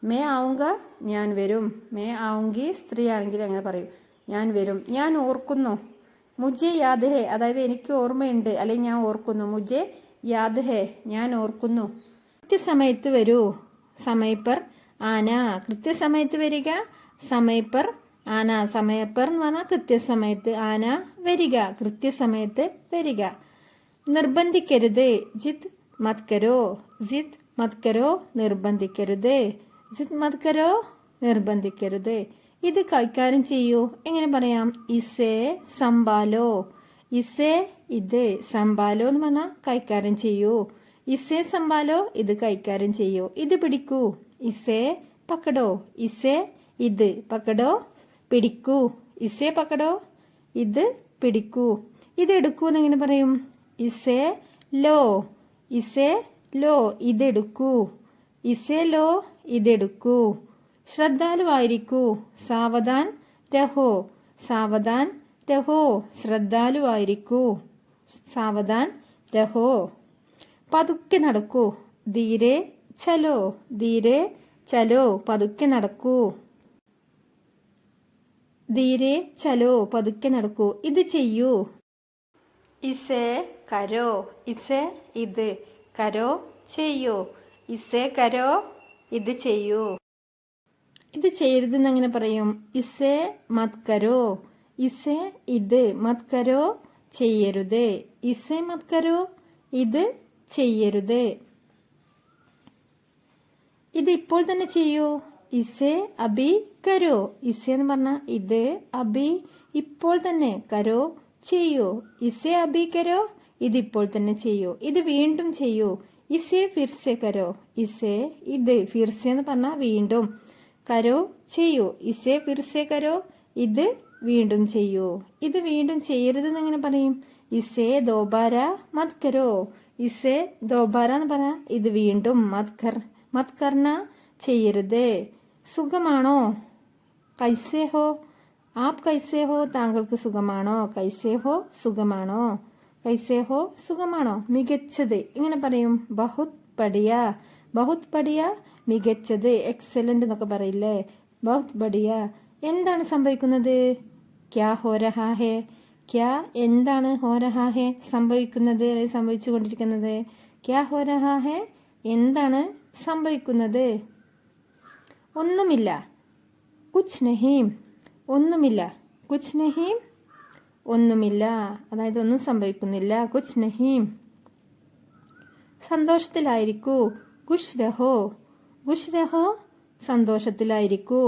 മേ ആവുങ്ക ഞാൻ വരും. മേ ആവുങ്കി സ്ത്രീ ആണെങ്കിൽ എങ്ങനെ പറയും? ഞാൻ വരും. ഞാൻ ഓർക്കുന്നു. മുജെ യാദ് ഹേ അതായത് എനിക്ക് ഓർമ്മയുണ്ട് അല്ലെങ്കിൽ ഞാൻ ഓർക്കുന്നു. മുജെ യാദ് ഹേ ഞാൻ ഓർക്കുന്നു. കൃത്യസമയത്ത് വരൂ. സമയപ്പർ ആന. കൃത്യസമയത്ത് വരിക. സമയപ്പർ ആന. സമയപ്പർ എന്ന് പറഞ്ഞാൽ കൃത്യസമയത്ത്, ആന വരിക, കൃത്യസമയത്ത് വരിക. നിർബന്ധിക്കരുത്. ജിദ് മത് കരോ. ജിദ് മത് കരോ നിർബന്ധിക്കരുത്. ജിദ് മത് കരോ നിർബന്ധിക്കരുത്. ഇത് കൈകാര്യം ചെയ്യൂ. എങ്ങനെ പറയാം? ഇസേ സംഭാലോ. ഇസേ ഇത്, സംഭാലോ എന്ന് പറഞ്ഞാൽ കൈകാര്യം ചെയ്യൂ. ഇസേ സംഭാലോ ഇത് കൈകാര്യം ചെയ്യൂ. ഇത് പിടിക്കൂ. ഇസേ പക്കടോ. ഇസേ ഇത്, പക്കടോ പിടിക്കൂ. ഇസേ പക്കടോ ഇത് പിടിക്കൂ. ഇത് എടുക്കൂ എന്നെങ്ങനെ പറയും? ഇസേ law, ഇസേ law ഇതെടുക്കൂ, ഇസേ law ഇതെടുക്കൂ. ശ്രദ്ധാലുവായിരിക്കൂ, Savdhan രഹോ, Savdhan രഹോ ശ്രദ്ധാലുവായിരിക്കൂ, Savdhan രഹോ. പതുക്കെ നടക്കൂ, ധീരെ ചലോ, ധീരെ ചലോ പതുക്കെ നടക്കൂ, ധീരെ ചലോ പതുക്കെ നടക്കൂ. ഇത് ചെയ്യൂ, ഇസേ കരോ, ഇസേ ഇത്, കരോ ചെയ്യൂ, ഇസേ കരോ ഇത് ചെയ്യൂ. ഇത് ചെയ്യരുതെന്ന് അങ്ങനെ പറയും, ഇസേ മത് കരോ, ഇസേ ഇത്, മത് കരോ ചെയ്യരുത്, ഇസേ മത് കരോ ഇത് ചെയ്യരുത്. ഇത് ഇപ്പോൾ തന്നെ ചെയ്യൂ, ഇസേ അബി കരോ, ഇസേ എന്ന് പറഞ്ഞാൽ ഇത്, അബി ഇപ്പോൾ തന്നെ, കരോ ചെയ്യൂ, ഇസേ അബി കരോ ഇതിപ്പോൾ തന്നെ ചെയ്യൂ. ഇത് വീണ്ടും ചെയ്യൂ, ഇസേ ഫിർസെ കരോ, ഇസേ ഇത്, ഫിർസെ എന്ന് പറഞ്ഞാൽ വീണ്ടും, കരോ ചെയ്യൂ, ഇസേ ഫിർസെ കരോ ഇത് വീണ്ടും ചെയ്യൂ. ഇത് വീണ്ടും ചെയ്യരുതെന്ന് എങ്ങനെ പറയും, ഇസേ ദോബാര മത് കരോ, ഇസേ ദോബാര എന്ന് പറഞ്ഞാൽ ഇത് വീണ്ടും, മത് കർണ ചെയ്യരുത്. സുഖമാണോ, കൈസേ ഹോ, ആപ് കൈസേ ഹോ താങ്കൾക്ക് സുഖമാണോ, കൈസേ ഹോ സുഖമാണോ, കൈസേ ഹോ സുഖമാണോ. മികച്ചത് എങ്ങനെ പറയും, ബഹുത് ബഡിയ, ബഹുത് ബഡിയ മികച്ചത്, എക്സലന്റ് എന്നൊക്കെ പറയില്ലേ, ബഹുത് ബഡിയ. എന്താണ് സംഭവിക്കുന്നത്, ക്യാ ഹോ രഹാ ഹേ, ക്യാ എന്താണ്, ഹോ രഹാ ഹേ സംഭവിക്കുന്നത്, സംഭവിച്ചു കൊണ്ടിരിക്കുന്നത്, ക്യാ ഹോ രഹാ ഹേ എന്താണ് സംഭവിക്കുന്നത്. ഒന്നുമില്ല, കുച്ച് നഹീം, ഒന്നുമില്ല, കുച്ച് നഹീം ഒന്നുമില്ല, അതായത് ഒന്നും സംഭവിക്കുന്നില്ല, കുച്ച് നഹീം. സന്തോഷത്തിലായിരിക്കൂ, ഖുഷ് രഹോ, ഖുഷ് രഹോ സന്തോഷത്തിലായിരിക്കൂ,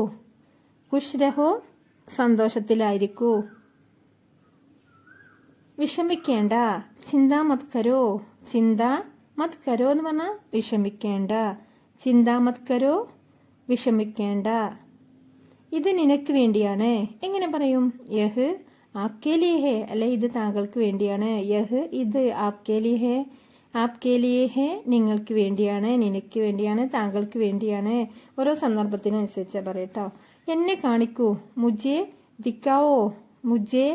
ഖുഷ് രഹോ സന്തോഷത്തിലായിരിക്കൂ. വിഷമിക്കേണ്ട, ചിന്ത മത് കരോ, ചിന്ത മത് കരോ എന്ന് പറഞ്ഞാൽ വിഷമിക്കേണ്ട, ചിന്ത മത് കരോ വിഷമിക്കേണ്ട. ഇത് നിനക്ക് വേണ്ടിയാണ്, എങ്ങനെ പറയും, യഹ് ആപ്കെ ലിയേ ഹേ, അല്ലെ ഇത് താങ്കൾക്ക് വേണ്ടിയാണ്, യഹ് ഇത്, ആപ്കെ ലിയേ ഹേ, ആപ്കെ ലിയേ ഹേ നിങ്ങൾക്ക് വേണ്ടിയാണ്, നിനക്ക് വേണ്ടിയാണ്, താങ്കൾക്ക് വേണ്ടിയാണ്. ഓരോ സന്ദർഭത്തിനനുസരിച്ച് പറയട്ടോ. എന്നെ കാണിക്കൂ, മുജെ ദിക്കാവോ, മുജെ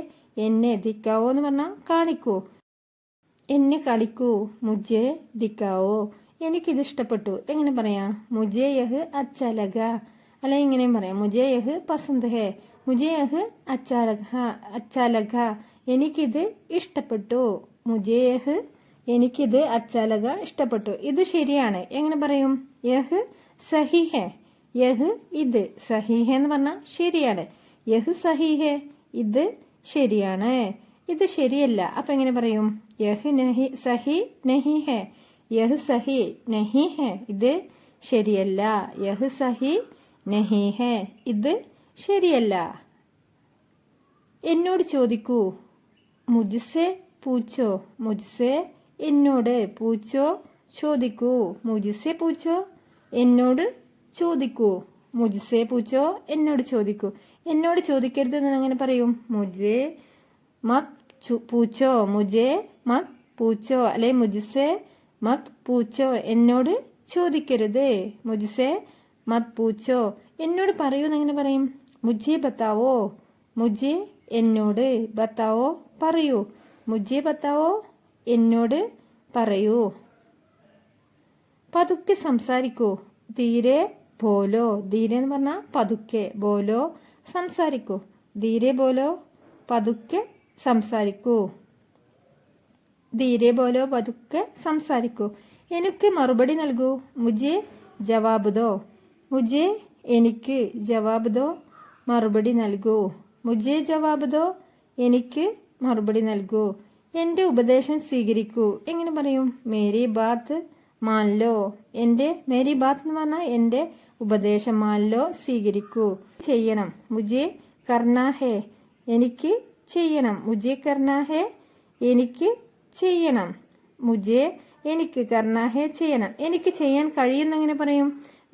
എന്നെ, ദിക്കാവോ എന്ന് പറഞ്ഞാൽ കാണിക്കൂ, എന്നെ കാണിക്കൂ, മുജെ ദിക്കാവോ എനിക്കിത് ഇഷ്ടപ്പെട്ടു, എങ്ങനെ പറയാം, മുജെ യഹ് അച്ഛാ ലഗ, അല്ലെ ഇങ്ങനെയും പറയാം, മുജെ യഹ് പസന്ത് ഹേ, മുജെ യഹ് അച്ഛാ ലഗ എനിക്കിത് ഇഷ്ടപ്പെട്ടു, മുജെ യഹ് എനിക്കിത് അച്ഛാ ലഗ ഇഷ്ടപ്പെട്ടു. ഇത് ശരിയാണ്, എങ്ങനെ പറയും, യഹ് സഹി ഹേ, യഹ് ഇത്, സഹി ഹേ എന്ന് പറഞ്ഞാൽ ശരിയാണ്, യഹ് സഹി ഹേ ഇത് ശരിയാണ്. ഇത് ശരിയല്ല, അപ്പൊ എങ്ങനെ പറയും, യഹ് നഹി സഹി നഹി ഹേ, യഹ് സഹി നഹി ഹേ ഇത് ശരിയല്ല, യഹ് സഹി നഹി ഹേ ഇത് ശരിയല്ല. എന്നോട് ചോദിക്കൂ, മുജ്സെ പൂച്ചോ, മുജ്സെ എന്നോട്, പൂച്ചോ ചോദിക്കൂ, മുജ്സെ പൂച്ചോ എന്നോട് ചോദിക്കൂ, മുജ്സെ പൂച്ചോ എന്നോട് ചോദിക്കൂ. എന്നോട് ചോദിക്കരുത് എന്ന് അങ്ങനെ പറയും, മുജെ മത് പൂച്ചോ, മുജെ മത് പൂച്ചോ, അല്ലെ മുജ്സെ മത് പൂച്ചോ എന്നോട് ചോദിക്കരുത്, മുജ്സെ മത് പൂച്ചോ എന്നോട് പറയൂ എന്നെങ്ങനെ പറയും, മുജെ ബത്താവോ, മുജെ എന്നോട്, ബത്താവോ പറയൂ, മുജെ ബത്താവോ എന്നോട് പറയൂ. പതുക്കെ സംസാരിക്കൂ, ധീരെ ബോലോ, ധീരെ എന്ന് പറഞ്ഞാൽ പതുക്കെ, ബോലോ സംസാരിക്കൂ, ധീരെ ബോലോ പതുക്കെ സംസാരിക്കൂ, ധീരെ ബോലോ പതുക്കെ സംസാരിക്കൂ. എനിക്ക് മറുപടി നൽകൂ, മുജെ ജവാബ് ദോ, മുജെ എനിക്ക്, ജവാബ് ദോ മറുപടി നൽകൂ, മുജെ ജവാബ് ദോ എനിക്ക് മറുപടി നൽകൂ. എൻ്റെ ഉപദേശം സ്വീകരിക്കൂ, എങ്ങനെ പറയും, മേരി ബാത്ത് മാൻലോ, എൻ്റെ, മേരി ബാത്ത് എന്ന് പറഞ്ഞാൽ എൻ്റെ ഉപദേശം, മാൻലോ സ്വീകരിക്കൂ. ചെയ്യണം, മുജെ കർണാ ഹേ എനിക്ക് ചെയ്യണം, മുജെ കർണാ ഹേ എനിക്ക് ചെയ്യണം, മുജെ എനിക്ക് കർണാ ഹേ ചെയ്യണം, എനിക്ക് ചെയ്യാൻ കഴിയുന്നെങ്ങനെ പറയും,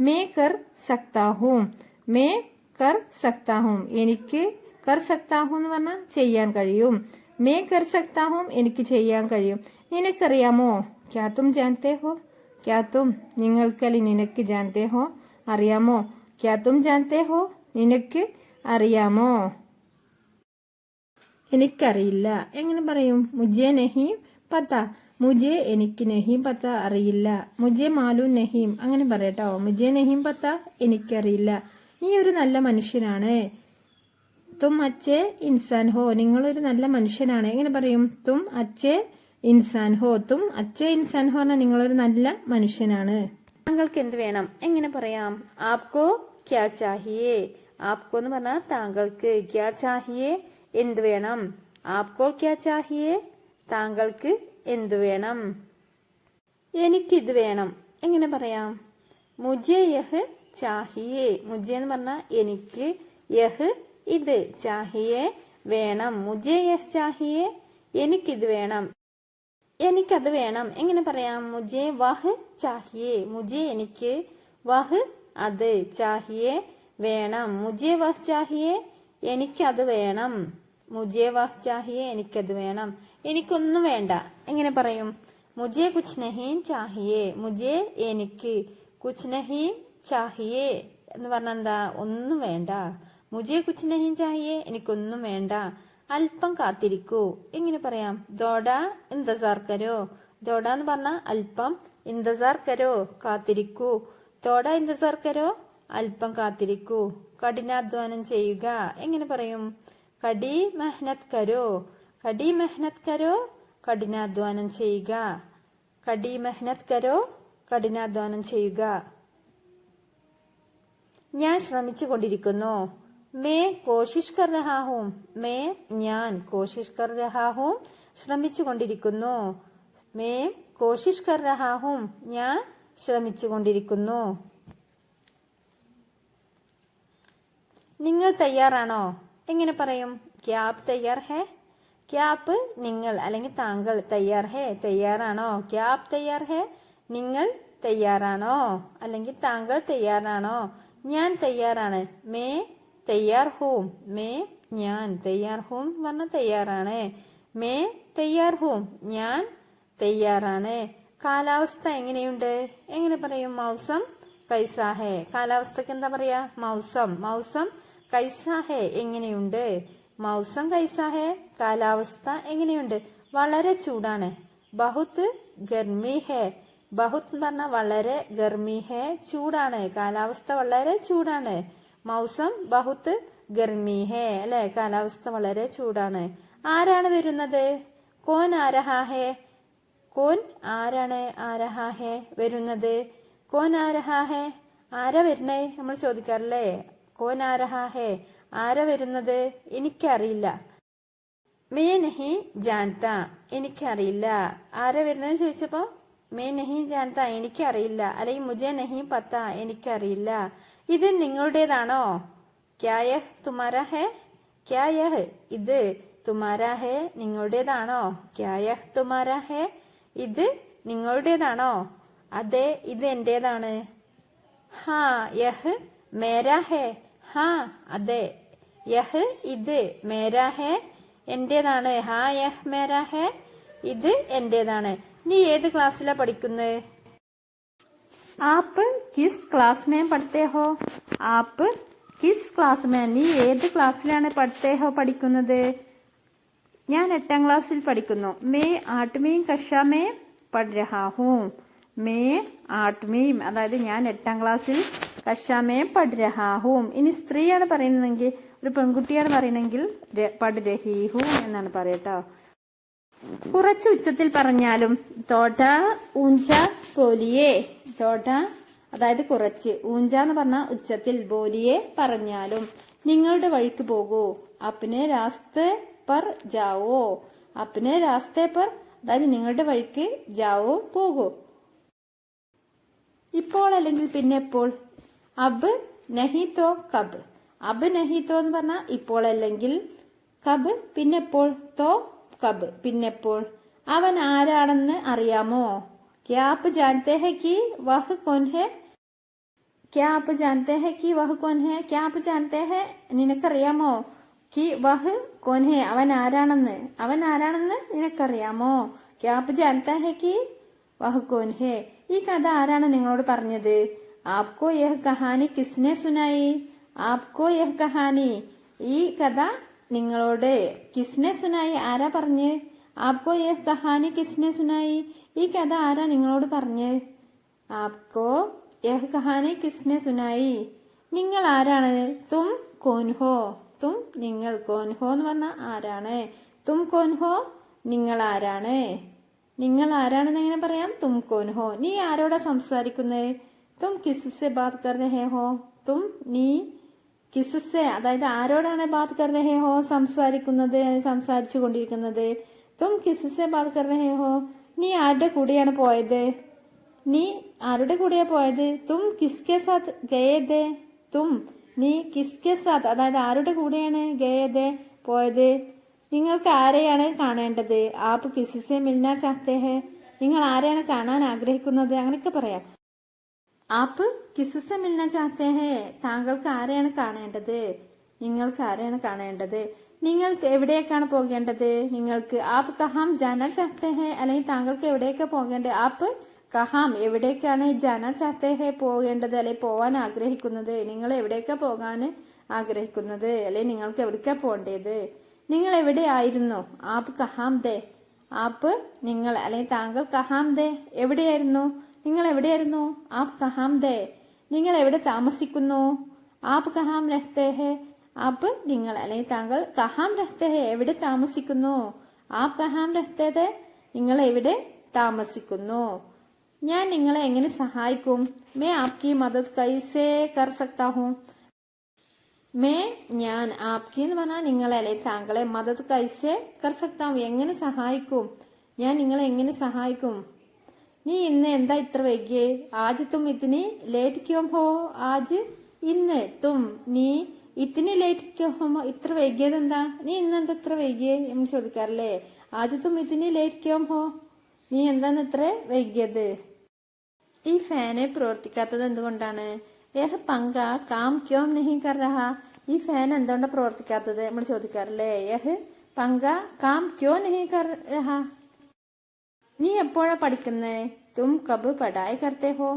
മേ കർ സക്താ ഹൂം, മേ കർ സക്താ ഹൂം എനിക്ക്, കർ സക്താ ഹൂം എന്ന് പറഞ്ഞാൽ ചെയ്യാൻ കഴിയും, മേ കർ സക്താ ഹൂം എനിക്ക് ചെയ്യാൻ കഴിയും. നിനക്കറിയാമോ? ക്യാ തും ജാൻതേ ഹോ? ക്യാ തും നിങ്ങൾക്കല്ല നിനക്ക് ജാൻതേ ഹോ അറിയാമോ? ക്യാ തും ജാൻതേ ഹോ നിനക്ക് അറിയാമോ? എനിക്കറിയില്ല. എങ്ങനെ പറയും? മുജേ നഹീം പത്ത. മുജേ എനിക്ക് നഹീം പത്ത അറിയില്ല. മുജേ മാലൂം നഹീം അങ്ങനെ പറയട്ടോ. മുജേ നഹീം പത്ത എനിക്കറിയില്ല. നീ ഒരു നല്ല മനുഷ്യനാണ്. തും അച്ഛേ ഇൻസാൻ ഹോ നിങ്ങളൊരു നല്ല മനുഷ്യനാണ്. എങ്ങനെ പറയും? തും അച്ഛേ ഇൻസാൻ ഹോ. തും അച്ഛേ ഇൻസാൻ ഹോ പറഞ്ഞാൽ നിങ്ങളൊരു നല്ല മനുഷ്യനാണ്. താങ്കൾക്ക് എന്ത് വേണം? എങ്ങനെ പറയാം? ആപ്കോ ക്യാ ചാഹിയേ. ആപ്കോ എന്ന് പറഞ്ഞാൽ താങ്കൾക്ക്. ക്യാ ചാഹിയേ എന്ത് വേണം? ആപ്കോ ക്യാ ചാഹിയേ താങ്കൾക്ക് എന്ത് വേണം? എനിക്കിത് വേണം. എങ്ങനെ പറയാം? മുജേ യഹ് ചാഹിയേ. മുജേ എന്ന് പറഞ്ഞാൽ എനിക്ക്, യഹ് ഇത്, ചാഹിയേ വേണം. മുജേ യഹ് ചാഹിയേ എനിക്കിത് വേണം. എനിക്കത് വേണം. എങ്ങനെ പറയാം? മുജേ വഹ് ചാഹിയേ. മുജേ എനിക്ക്, വഹ് അത്, ചാഹിയേ വേണം. മുജേ വഹ് ചാഹിയേ എനിക്കത് വേണം. മുജേ വഹ് ചാഹിയേ എനിക്കത് വേണം. എനിക്കൊന്നും വേണ്ട. എങ്ങനെ പറയും? മുജേ കുച്ച് നഹീം ചാഹിയേ. മുജേ എനിക്ക്, കുച്ച് നഹീം ചാഹിയേ എന്ന് പറഞ്ഞാൽ എന്താ? ഒന്നും വേണ്ട. മുജേ കുച്ച് നഹീം ചാഹിയേ എനിക്കൊന്നും വേണ്ട. അല്പം കാത്തിരിക്കൂ. എങ്ങനെ പറയാം? ദോഡ ഇന്തസാർ കരോ. ദോഡ എന്ന് പറഞ്ഞാൽ അല്പം, ഇന്തസാർ കരോ കാത്തിരിക്കൂ. ദോഡ ഇന്തസാർ കരോ അല്പം കാത്തിരിക്കൂ. കഠിനാധ്വാനം ചെയ്യുക. എങ്ങനെ പറയും? കടി മെഹ്നത് കരോ. കടി മെഹ്നത് കരോ കഠിനാധ്വാനം ചെയ്യുക. കടി മെഹ്നത് കരോ കഠിനാധ്വാനം ചെയ്യുക. ഞാൻ ശ്രമിച്ചു കൊണ്ടിരിക്കുന്നു. മേ കോശിഷ് കർ രഹാ ഹൂം. മേ ഞാൻ, കോശിഷ് കർ രഹാ ഹൂം ശ്രമിച്ചു കൊണ്ടിരിക്കുന്നു. മേ കോശിഷ് കർ രഹാ ഹൂം ഞാൻ ശ്രമിച്ചു കൊണ്ടിരിക്കുന്നു. നിങ്ങൾ തയ്യാറാണോ? എങ്ങനെ പറയും? ക്യാ ആപ് തയ്യാർ ഹേ. ക്യാ ആപ് നിങ്ങൾ അല്ലെങ്കിൽ താങ്കൾ, തയ്യാർ ഹേ തയ്യാറാണോ. ക്യാ ആപ് തയ്യാർ ഹേ നിങ്ങൾ തയ്യാറാണോ അല്ലെങ്കിൽ താങ്കൾ തയ്യാറാണോ. ഞാൻ തയ്യാറാണ്. മേ തയ്യാർ ഹൂം. മേ ഞാൻ, തയ്യാർ ഹൂം പറഞ്ഞ തയ്യാറാണ്. മേ തയ്യാർ ഹൂം ഞാൻ തയ്യാറാണ്. കാലാവസ്ഥ എങ്ങനെയുണ്ട്? എങ്ങനെ പറയും? മൗസം കൈസാ ഹേ. കാലാവസ്ഥക്ക് എന്താ പറയാ? മൗസം. മൗസം കൈസാ ഹേ എങ്ങനെയുണ്ട്. മൗസം കൈസാ ഹേ കാലാവസ്ഥ എങ്ങനെയുണ്ട്? വളരെ ചൂടാണ്. ബഹുത്ത് ഗർമി ഹേ. ബഹുത്ത് എന്ന് പറഞ്ഞാൽ വളരെ, ഗർമി ഹേ ചൂടാണ്. കാലാവസ്ഥ വളരെ ചൂടാണ്. മൗസം ബഹുത്ത് ഗർമി ഹേ അല്ലെ, കാലാവസ്ഥ വളരെ ചൂടാണ്. ആരാണ് വരുന്നത്? കോൻ ആരഹാ ഹേ. കോൻ ആരാണ്? ആരഹാ ഹേ വരുന്നത്. കോൻ ആരഹാ ഹേ ആരാ വരുന്നേ നമ്മൾ ചോദിക്കാറില്ലേ? കോൻ ആരഹാ ഹേ ആരാ വരുന്നത്? എനിക്കറിയില്ല. മേ നഹി ജാൻത എനിക്കറിയില്ല. ആരാ വരുന്നത് ചോദിച്ചപ്പോ മേ നഹി ജാൻത എനിക്കറിയില്ല, അല്ലെങ്കിൽ മുജേ നഹി പത്ത എനിക്കറിയില്ല. ഇത് നിങ്ങളുടേതാണോ? ക്യാ യഹ് തുമാരാ ഹേ. ക്യാ യഹ് ഇത്, തുമാരാ ഹേ നിങ്ങളുടേതാണോ. ക്യാ യഹ് തുമാരാ ഹേ ഇത് നിങ്ങളുടേതാണോ. അതെ, ഇത് എന്റേതാണ്. ഹാ യഹ് മേരാ ഹേ. ഹാ അതെ, യഹ് ഇത്, മേരാ ഹേ എന്റേതാണ്. ഹാ യഹ് മേരാ ഹേ ഇത് എന്റേതാണ്. നീ ഏത് ക്ലാസ്സിലാ പഠിക്കുന്നത്? ആപ്പ് കിസ് ക്ലാസ് മേ പഠിത്തേ ഹോ. ആപ്പ് കിസ് ക്ലാസ് മേ നീ ഏത് ക്ലാസ്സിലാണ് പഠിത്തേ ഹോ പഠിക്കുന്നത്? ഞാൻ 8ാം ക്ലാസ്സിൽ പഠിക്കുന്നു. May 8വീं കക്ഷാ may പഠ് രഹാ ഹൂം. മേ 8വീं അതായത് ഞാൻ 8ാം ക്ലാസ്സിൽ, കക്ഷാ മേ പഠ് രഹാ ഹൂം. ഇനി സ്ത്രീയാണ് പറയുന്നതെങ്കിൽ, ഒരു പെൺകുട്ടിയാണ് പറയുന്നെങ്കിൽ പഠ് രഹി ഹൂം എന്നാണ് പറയട്ടോ. കുറച്ച് ഉച്ചത്തിൽ പറഞ്ഞാലും തോട്ട ഊഞ്ച ബോലിയേ. തോട്ട അതായത് കുറച്ച്, ഊഞ്ച എന്ന് പറഞ്ഞാൽ ഉച്ചത്തിൽ, ബോലിയെ പറഞ്ഞാലും. നിങ്ങളുടെ വഴിക്ക് പോകൂ. അപ്നെ രാസ്തേ പർ ജാവോ. അപ്നെ രാസ്തേ പർ അതായത് നിങ്ങളുടെ വഴിക്ക്, ജാവോ പോകൂ. ഇപ്പോൾ അല്ലെങ്കിൽ പിന്നെ എപ്പോൾ. അബ് നഹി തോ കബ്. അബ് നഹി തോ എന്ന് പറഞ്ഞാൽ ഇപ്പോൾ അല്ലെങ്കിൽ, കബ് പിന്നെപ്പോൾ, തോ കബ് പിന്നെപ്പോൾ. അവൻ ആരാണെന്ന് അറിയാമോ? ക്യാ ആപ് ജാൻതേ ഹേ കി വഹ് കോൻ ഹേ. ക്യാ ആപ് ജാൻതേ ഹേ കി വഹ് കോൻ ഹേ. ക്യാ ആപ് ജാൻതേ ഹേ നിനക്കറിയാമോ കി വഹ് കോൻ ഹെ, അവൻ ആരാണെന്ന്. അവൻ ആരാണെന്ന് നിനക്കറിയാമോ? ക്യാ ആപ് ജാനതാ ഹെ കി വഹ് കോൻ ഹെ. ഈ കഥ ആരാണ് നിങ്ങളോട് പറഞ്ഞത്? ആപ്കോ യഹ് കഹാനി കിസ്നെ സുനായി? ആപ്കോ യഹ് കഹാനി, ഈ കഥ നിങ്ങളോട് കിസ്നെ സുനായി, ആരാ പറഞ്ഞ്? ആപ്കോ യഹ് കഹാനി കിസ്നെ സുനായി, ഈ കഥ ആരാ നിങ്ങളോട് പറഞ്ഞ്? ആപ്കോ യഹ് കഹാനി കിസ്നെ സുനായി, നിങ്ങൾ ആരാണ്? തും കോൻ ഹോ, തും നിങ്ങൾ, കോൻ ഹോ എന്ന് പറഞ്ഞാൽ ആരാണ്. തും കോൻ ഹോ, നിങ്ങൾ ആരാണ്. നിങ്ങൾ ആരാണെന്ന് എങ്ങനെ പറയാം? തും കോൻ ഹോ. നീ ആരോടാ സംസാരിക്കുന്നത്? തും കിസ്സെ ബാത് കർ രഹേ ഹോ. തും, നീ, കിസ്സെ അതായത് ആരോടാണ് ബാത് കർ രഹേ ഹോ, സംസാരിക്കുന്നത്, സംസാരിച്ചു കൊണ്ടിരിക്കുന്നത്. തും കിസ്സെ ബാത് കർ രഹേ ഹോ, നീ ആരുടെ കൂടെയാണ് പോയത്? നീ ആരുടെ കൂടെയാ പോയത്? തും കിസ്കെ സാത്ത് ഗയേ, തും, നീ, കിസ്കെ സാത്ത് അതായത് ആരുടെ കൂടെയാണ് ഗയേ പോയത്. നിങ്ങൾക്ക് ആരെയാണ് കാണേണ്ടത്? ആപ്പ് കിസിസെ മിൽനാ ചാഹത്തെ ഹെ, നിങ്ങൾ ആരെയാണ് കാണാൻ ആഗ്രഹിക്കുന്നത്, അങ്ങനെയൊക്കെ പറയാം. ആപ്പ് കിസിസെ മിൽനാ ചാഹത്തെ ഹെ, താങ്കൾക്ക് ആരെയാണ് കാണേണ്ടത്, നിങ്ങൾക്ക് ആരെയാണ് കാണേണ്ടത്. നിങ്ങൾക്ക് എവിടേക്കാണ് പോകേണ്ടത്? നിങ്ങൾക്ക് ആപ്പ് കഹാം ജാനാ ചാഹത്തെ ഹെ, അല്ലെങ്കിൽ താങ്കൾക്ക് എവിടേക്കാ പോകേണ്ടത്? ആപ്പ് കഹാം, എവിടേക്കാണ്, ജാനാ ചാഹത്തെ ഹെ, പോകേണ്ടത് അല്ലെങ്കിൽ പോവാൻ ആഗ്രഹിക്കുന്നത്. നിങ്ങൾ എവിടേക്കാ പോകാൻ ആഗ്രഹിക്കുന്നത്, അല്ലെങ്കിൽ നിങ്ങൾക്ക് എവിടേക്കാ പോകേണ്ടത്? നിങ്ങൾ എവിടെ ആയിരുന്നു? ആപ്പ് കഹാം ദേ, ആപ്പ് നിങ്ങൾ അല്ലെങ്കിൽ താങ്കൾ കഹാം ദേ, എവിടെയായിരുന്നു, നിങ്ങൾ എവിടെയായിരുന്നു? ആപ്പ് കഹാം ദേ, നിങ്ങൾ എവിടെ താമസിക്കുന്നു? ആപ്പ് കഹാം രഹ്തേ ഹെ, ആപ്പ് നിങ്ങൾ അല്ലെങ്കിൽ താങ്കൾ കഹാം രഹ്തേ ഹെ, എവിടെ താമസിക്കുന്നു? ആപ്പ് കഹാം രഹ്തേ ഹെ, നിങ്ങൾ എവിടെ താമസിക്കുന്നു. ഞാൻ നിങ്ങളെ എങ്ങനെ സഹായിക്കും? മേ ആപ്കി മദദ് കൈസേ കർ സക്താ ഹൂം. മേ, ഞാൻ, ആപ്കി എന്ന് പറഞ്ഞാൽ നിങ്ങളെ അല്ലെങ്കിൽ താങ്കളെ, മദദ് കൈസേ കർ സക്താ ഹൂം, എങ്ങനെ സഹായിക്കും, ഞാൻ നിങ്ങളെ എങ്ങനെ സഹായിക്കും. നീ ഇന്ന് എന്താ ഇത്ര വൈകിയേ? ആജ് തും ഇത്തിനി ലേറ്റ് ക്യോം ഹോ. ആജ്, ഇന്ന്, തും, നീ, ഇത്തിനി ലേറ്റ് ക്യോം ഹോ, ഇത്ര വൈകിയത് എന്താ, നീ ഇന്ന് എന്താ ഇത്ര വൈകിയേ എന്ന് ചോദിക്കാറില്ലേ. ആജ് തും ഇത്തിനി ലേറ്റ് ക്യോം ഹോ, നീ എന്താന്ന് ഇത്ര വൈകിയത്. ഈ ഫാന് പ്രവർത്തിക്കാത്തത് എന്തുകൊണ്ടാണ്? യഹ് പങ്ക കാം ക്യോം നഹീ കർ രഹാ, ഈ ഫാൻ എന്തുകൊണ്ടാ പ്രവർത്തിക്കാത്തത് നമ്മൾ ചോദിക്കാറില്ലേ. യഹ് പങ്ക കാം ക്യോ നഹീ കർ രഹാ. നീ എപ്പോഴാ പഠിക്കുന്നേ? തും കബ് പഠായി കർത്തേ ഹോ.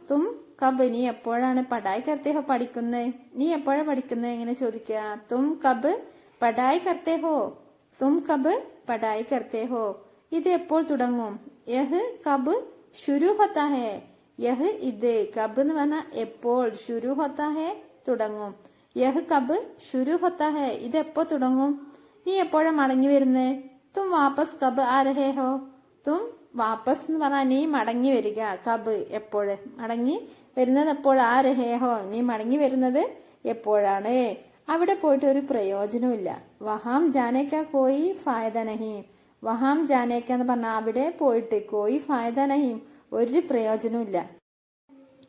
തും കബ്, നീ എപ്പോഴാണ്, പഠായി കർത്തേ ഹോ, പഠിക്കുന്നേ, നീ എപ്പോഴാ പഠിക്കുന്നേ എങ്ങനെ ചോദിക്കുക. തും കബ് പഠായി കർത്തേ ഹോ, തും കബ് പഠായി കർത്തേ ഹോ. ഇത് എപ്പോൾ തുടങ്ങും? യഹ് കബ് ശുരു ഹോത്താ ഹെ, യഹ് ഇത്, കബ് എന്ന് പറഞ്ഞാൽ എപ്പോൾ, ശുരു ഹോത്താ ഹെ തുടങ്ങും. യഹ് കബ് ശുരു ഹോത്താ ഹെ, ഇത് എപ്പോ തുടങ്ങും. നീ എപ്പോഴാ മടങ്ങി വരുന്നേ? തും വാപ്പസ് കബ് ആ രഹേ ഹോ. തും വാപ്പസ് എന്ന് പറഞ്ഞാൽ നീ മടങ്ങി വരിക, കബ് എപ്പോഴ്, മടങ്ങി വരുന്നത് എപ്പോൾ, ആ രഹേ ഹോ, നീ മടങ്ങി വരുന്നത് എപ്പോഴാണ്. അവിടെ പോയിട്ട് ഒരു പ്രയോജനമില്ല. വഹാം ജാനേക്കാ കോയി ഫായദ നഹീം. വഹാം ജാനേക്ക എന്ന് പറഞ്ഞാൽ അവിടെ പോയിട്ട്, കോയി ഫായദ നഹീം, ഒരു പ്രയോജനമില്ല,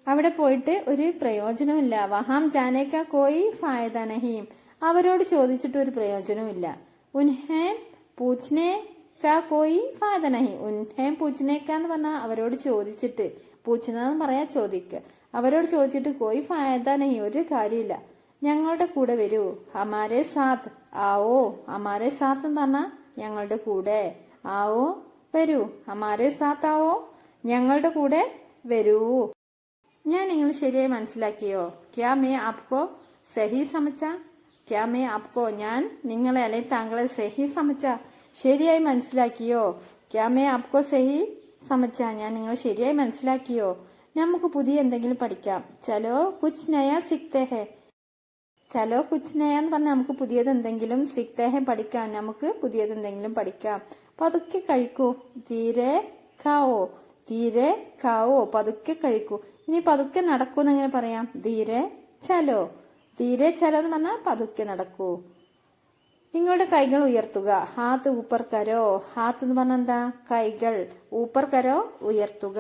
അവിടെ പോയിട്ട് ഒരു പ്രയോജനമില്ല. വഹാം ജാനേക്ക കോയി ഫായദ നഹീം, അവരോട് ചോദിച്ചിട്ട് ഒരു പ്രയോജനമില്ല. ഉൻഹേ പൂച്ച്നെ കാ കോയി ഫായദ നഹീം. ഉൻഹേ പൂച്ച്നേക്ക എന്ന് പറഞ്ഞാൽ അവരോട് ചോദിച്ചിട്ട്, പൂച്ച്നെന്ന് പറയാ ചോദിക്കുക, അവരോട് ചോദിച്ചിട്ട് കോയി ഫായദ നഹീം, ഒരു കാര്യമില്ല. ഞങ്ങളുടെ കൂടെ വരൂ. ഹമാരെ സാത്ത് ആവോ. ഹമാരെ സാത്ത് എന്ന് പറഞ്ഞാൽ ഞങ്ങളുടെ കൂടെ. ആവോ, വരൂ. ഹമാരെ സാത്ത് ആവോ, ഞങ്ങളുടെ കൂടെ വരൂ. ഞാൻ നിങ്ങൾ ശരിയായി മനസ്സിലാക്കിയോ? ക്യാ മേ ആപ്കോ സഹി സമച്ച. ക്യാ മേ ആപ്കോ, ഞാൻ നിങ്ങളെ അല്ലെങ്കിൽ താങ്കളെ സഹി സമച്ച, ശരിയായി മനസ്സിലാക്കിയോ? ക്യാ മേ ആപ്കോ സഹി സമച്ച, ഞാൻ നിങ്ങൾ ശരിയായി മനസ്സിലാക്കിയോ? നമുക്ക് പുതിയ എന്തെങ്കിലും പഠിക്കാം. ചലോ കുച്ച് നയാ സിക്തേ ഹെ. ചലോ കുച്ച് നയ എന്ന് പറഞ്ഞാൽ നമുക്ക് പുതിയത് എന്തെങ്കിലും, സിക്തേ ഹെ പഠിക്കാം, നമുക്ക് പുതിയത് എന്തെങ്കിലും പഠിക്കാം. പതുക്കെ കഴിക്കൂ. ധീരെ ഖാവോ. ധീരെ ഖാവോ, പതുക്കെ കഴിക്കൂ. ഇനി പതുക്കെ നടക്കൂ എന്ന് എങ്ങനെ പറയാം? ധീരെ ചലോ. ധീരെ ചലോ എന്ന് പറഞ്ഞാൽ പതുക്കെ നടക്കൂ. നിങ്ങളുടെ കൈകൾ ഉയർത്തുക. ഹാത്ത് ഊപ്പർ കരോ. ഹാത്ത് എന്ന് പറഞ്ഞാൽ എന്താ? കൈകൾ. ഊപ്പർ കരോ, ഉയർത്തുക.